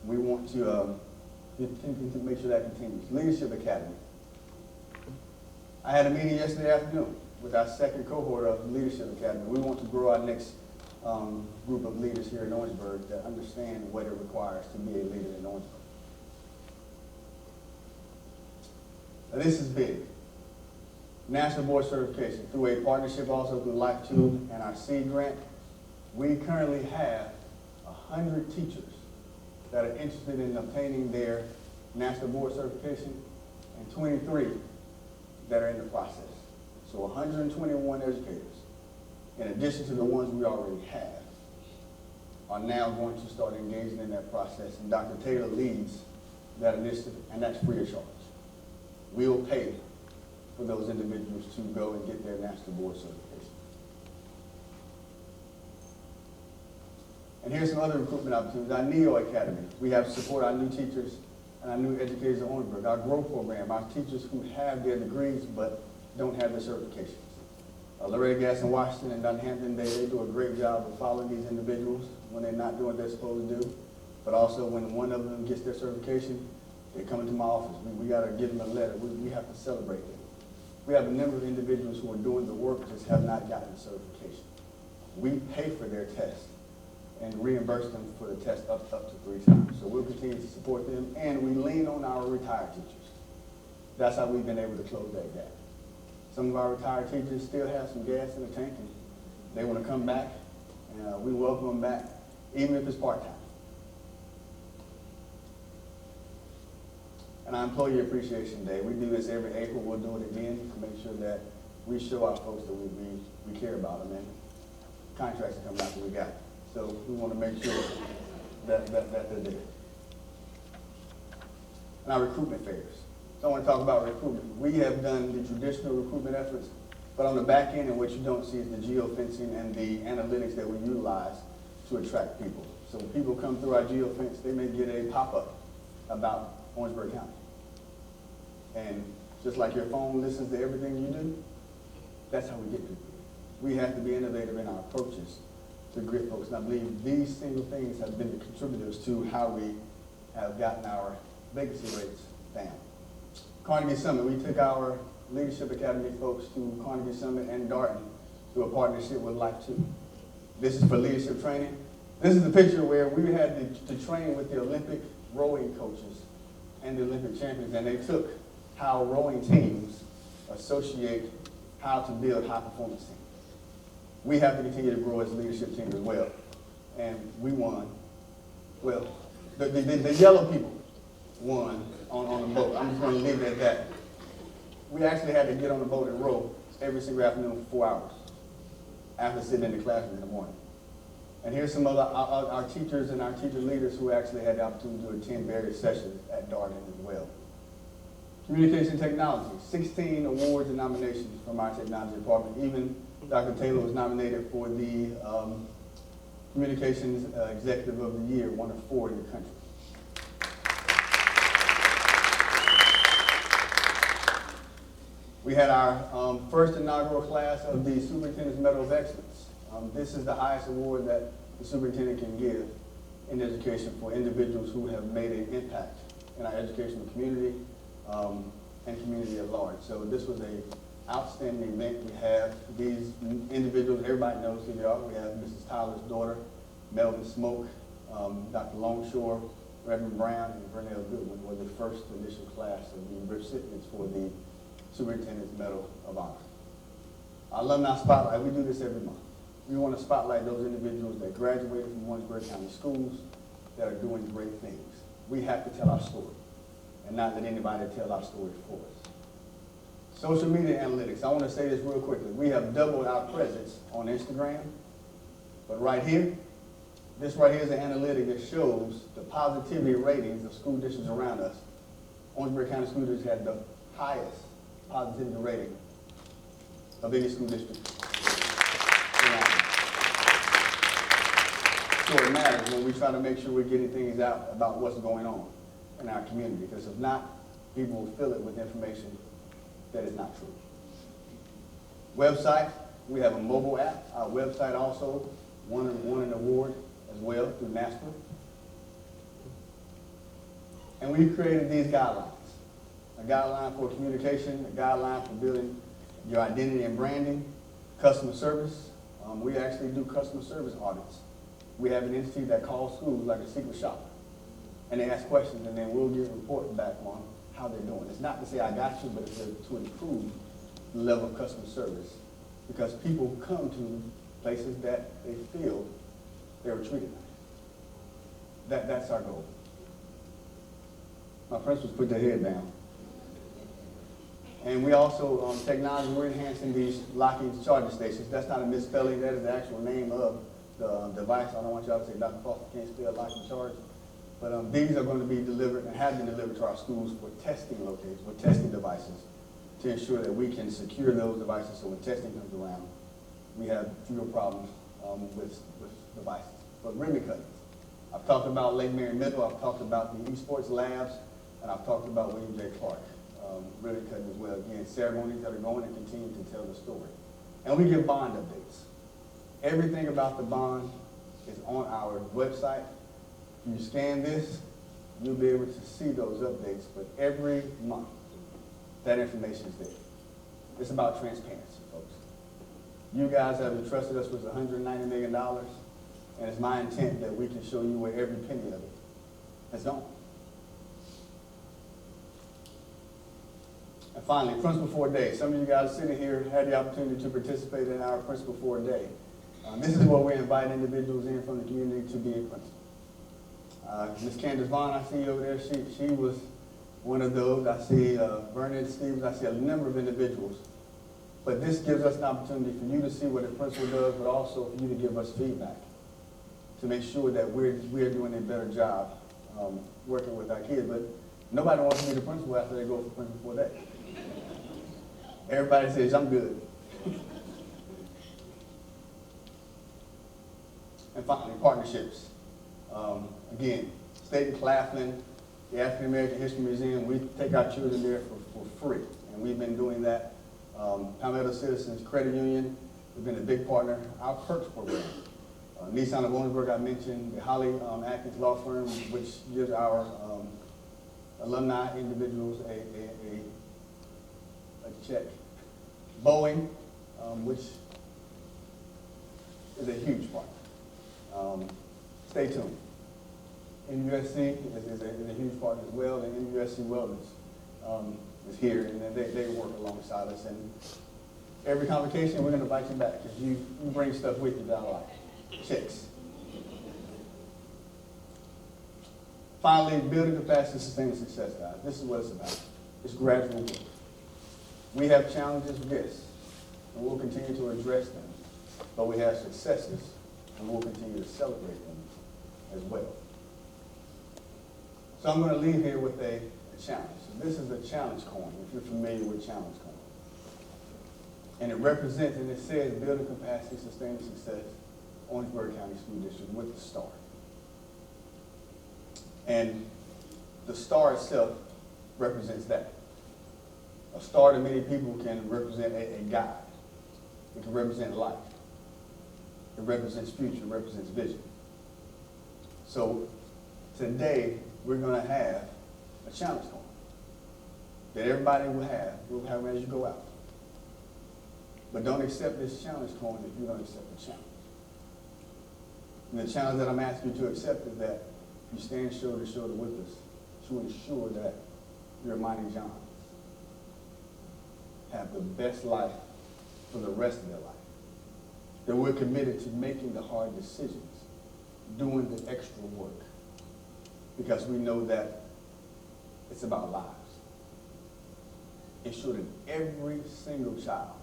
we want to make sure that continues. Leadership Academy. I had a meeting yesterday afternoon with our second cohort of Leadership Academy. We want to grow our next group of leaders here in Orangeburg that understand what it requires to be a leader in Orangeburg. Now, this is big. National Board Certification. Through a partnership also through Life 2 and our SEED grant, we currently have 100 teachers that are interested in obtaining their National Board Certification and 23 that are in the process. So 121 educators, in addition to the ones we already have, are now going to start engaging in that process. And Dr. Taylor leads that initiative, and that's free of charge. We'll pay for those individuals to go and get their National Board Certification. And here's some other recruitment opportunities. Our NEO Academy. We have to support our new teachers and our new educators at Orangeburg. Our GROW program, our teachers who have their degrees but don't have their certifications. Loretta Gaston Washington and Dunhampton, they do a great job of following these individuals when they're not doing what they're supposed to do. But also when one of them gets their certification, they come into my office. We got to give them a letter. We have to celebrate them. We have a number of individuals who are doing the work just have not gotten the certification. We pay for their test and reimburse them for the test up to 3 times. So we'll continue to support them, and we lean on our retired teachers. That's how we've been able to close that gap. Some of our retired teachers still have some gas in the tank, and they want to come back, and we welcome them back, even if it's part-time. And our Employee Appreciation Day, we do this every April. We'll do it again to make sure that we show our folks that we care about them, and contracts are coming out that we got. So we want to make sure that they're there. And our recruitment fairs. So I want to talk about recruitment. We have done the traditional recruitment efforts, but on the back end, and what you don't see is the geofencing and the analytics that we utilize to attract people. So when people come through our geofence, they may get a pop-up about Orangeburg County. And just like your phone listens to everything you do, that's how we get people. We have to be innovative in our approaches to greet folks. And I believe these single things have been the contributors to how we have gotten our vacancy rates down. Carnegie Summit, we took our Leadership Academy folks to Carnegie Summit and Darton through a partnership with Life 2. This is for leadership training. This is the picture where we had to train with the Olympic rowing coaches and the Olympic champions, and they took how rowing teams associate how to build high-performance teams. We have to continue to grow as a leadership team as well, and we won. Well, the yellow people won on the boat. I'm just going to leave it at that. We actually had to get on the boat and row every single afternoon for 4 hours after sitting in the classroom in the morning. And here's some of our teachers and our teacher leaders who actually had the opportunity to attend various sessions at Darden as well. Communication technology, 16 awards and nominations from our technology department. Even Dr. Taylor was nominated for the Communications Executive of the Year, one of 4 in the country. We had our first inaugural class of the Superintendent's Medal of Excellence. This is the highest award that the superintendent can give in education for individuals who have made an impact in our educational community and community at large. So this was an outstanding event. We have these individuals, everybody knows who they are. We have Mrs. Tyler's daughter, Melvin Smoke, Dr. Longshore, Reverend Brown, and Vernell Goodwin were the first initial class of the recipients for the Superintendent's Medal of Honor. Our Alumni Spotlight, we do this every month. We want to spotlight those individuals that graduated from Orangeburg County schools that are doing great things. We have to tell our story and not let anybody tell our story for us. Social media analytics, I want to say this real quickly. We have doubled our presence on Instagram, but right here, this right here is an analytic that shows the positivity ratings of school districts around us. Orangeburg County School District had the highest positivity rating of any school district. So it matters when we try to make sure we're getting things out about what's going on in our community, because if not, people will fill it with information that is not true. Website, we have a mobile app. Our website also won an award as well through NASPR. And we've created these guidelines. A guideline for communication, a guideline for building your identity and branding, customer service. We actually do customer service audits. We have an entity that calls schools like a secret shopper. And they ask questions, and then we'll give a report back on how they're doing. It's not to say I got you, but it's to improve the level of customer service. Because people come to places that they feel they were treated nice. That's our goal. My principals put their head down. And we also, technology, we're enhancing these locking charging stations. That's not a misspelling, that is the actual name of the device. I don't want y'all to say Dr. Foster can't spell lock and charge. But these are going to be delivered and have been delivered to our schools for testing locations, for testing devices, to ensure that we can secure those devices so when testing comes around, we have fewer problems with devices. But ribbon cuttings. I've talked about Lake Mary Middle, I've talked about the esports labs, and I've talked about William J. Clark. Ribbon cutting as well. Again, ceremonies that are going and continue to tell the story. And we give bond updates. Everything about the bond is on our website. If you scan this, you'll be able to see those updates. But every month, that information is there. It's about transparency, folks. You guys have entrusted us with $190 million, and it's my intent that we can show you where every penny of it has gone. And finally, Principal for a Day. Some of you guys sitting here had the opportunity to participate in our Principal for a Day. This is where we invite individuals in from the community to be a principal. Ms. Candace Vaughn, I see you over there. She was one of those. I see Vernon Stevens. I see a number of individuals But this gives us an opportunity for you to see what the principal does, but also for you to give us feedback to make sure that we're doing a better job working with our kids. But nobody wants to be the principal after they go for principal day. Everybody says, I'm good. And finally, partnerships. Again, State of Claflin, the African American History Museum, we take our children there for free. And we've been doing that. Palmetto Citizens Credit Union, we've been a big partner. Our Perks program. Nissan of Owensburg, I mentioned, the Holly Atkins Law Firm, which gives our alumni individuals a check. Boeing, which is a huge partner. Stay tuned. NUSC is a huge partner as well, and NUSC Wellness is here, and they work alongside us. And every convocation, we're going to invite you back because you bring stuff with you that I like. Checks. Finally, building capacity, sustaining success, guys. This is what it's about. It's gradual work. We have challenges, yes, and we'll continue to address them. But we have successes, and we'll continue to celebrate them as well. So I'm going to leave here with a challenge. So this is a challenge coin, if you're familiar with challenge coin. And it represents, and it says, building capacity, sustaining success, Orangeburg County School District with the star. And the star itself represents that. A star to many people can represent a guide. It can represent life. It represents future, it represents vision. So today, we're going to have a challenge coin that everybody will have. We'll have it as you go out. But don't accept this challenge coin if you don't accept the challenge. And the challenge that I'm asking you to accept is that you stand shoulder to shoulder with us to ensure that your Mighty Johns have the best life for the rest of their life. That we're committed to making the hard decisions, doing the extra work, because we know that it's about lives. Ensuring every single child,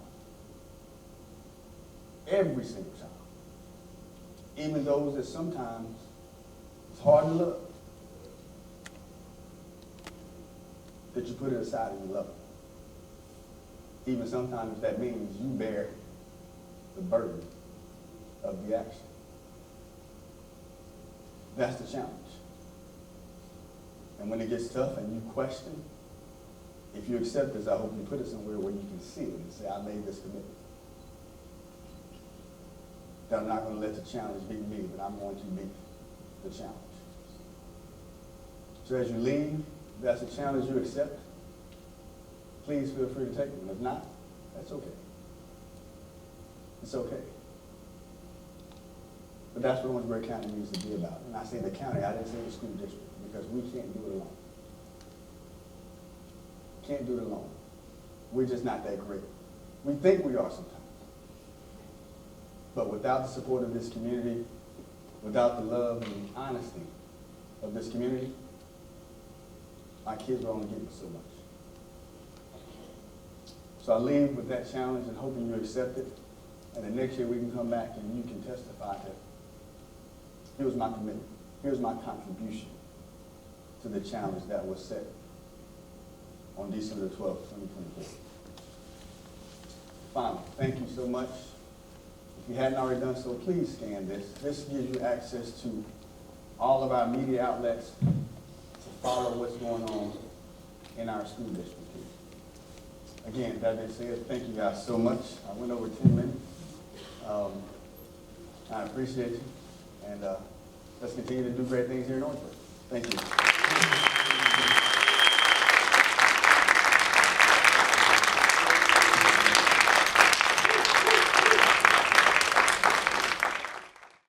even those that sometimes it's hard to love, that you put it aside and you love it. Even sometimes that means you bear the burden of the action. That's the challenge. And when it gets tough and you question, if you accept this, I hope you put it somewhere where you can see it and say, I made this commitment. That I'm not going to let the challenge beat me, but I'm going to beat the challenge. So as you leave, if that's a challenge you accept, please feel free to take it. And if not, that's okay. It's okay. But that's what Orangeburg County needs to be about. And I say the county, I didn't say the school district, because we can't do it alone. Can't do it alone. We're just not that great. We think we are sometimes. But without the support of this community, without the love and honesty of this community, my kids are only getting so much. So I leave with that challenge and hoping you accept it. And then next year we can come back and you can testify that here's my commitment, here's my contribution to the challenge that was set on December 12th, 2024. Finally, thank you so much. If you hadn't already done so, please scan this. This gives you access to all of our media outlets to follow what's going on in our school district here. Again, that being said, thank you guys so much. I went over 10 minutes. I appreciate you. And let's continue to do great things here in Orangeburg. Thank you.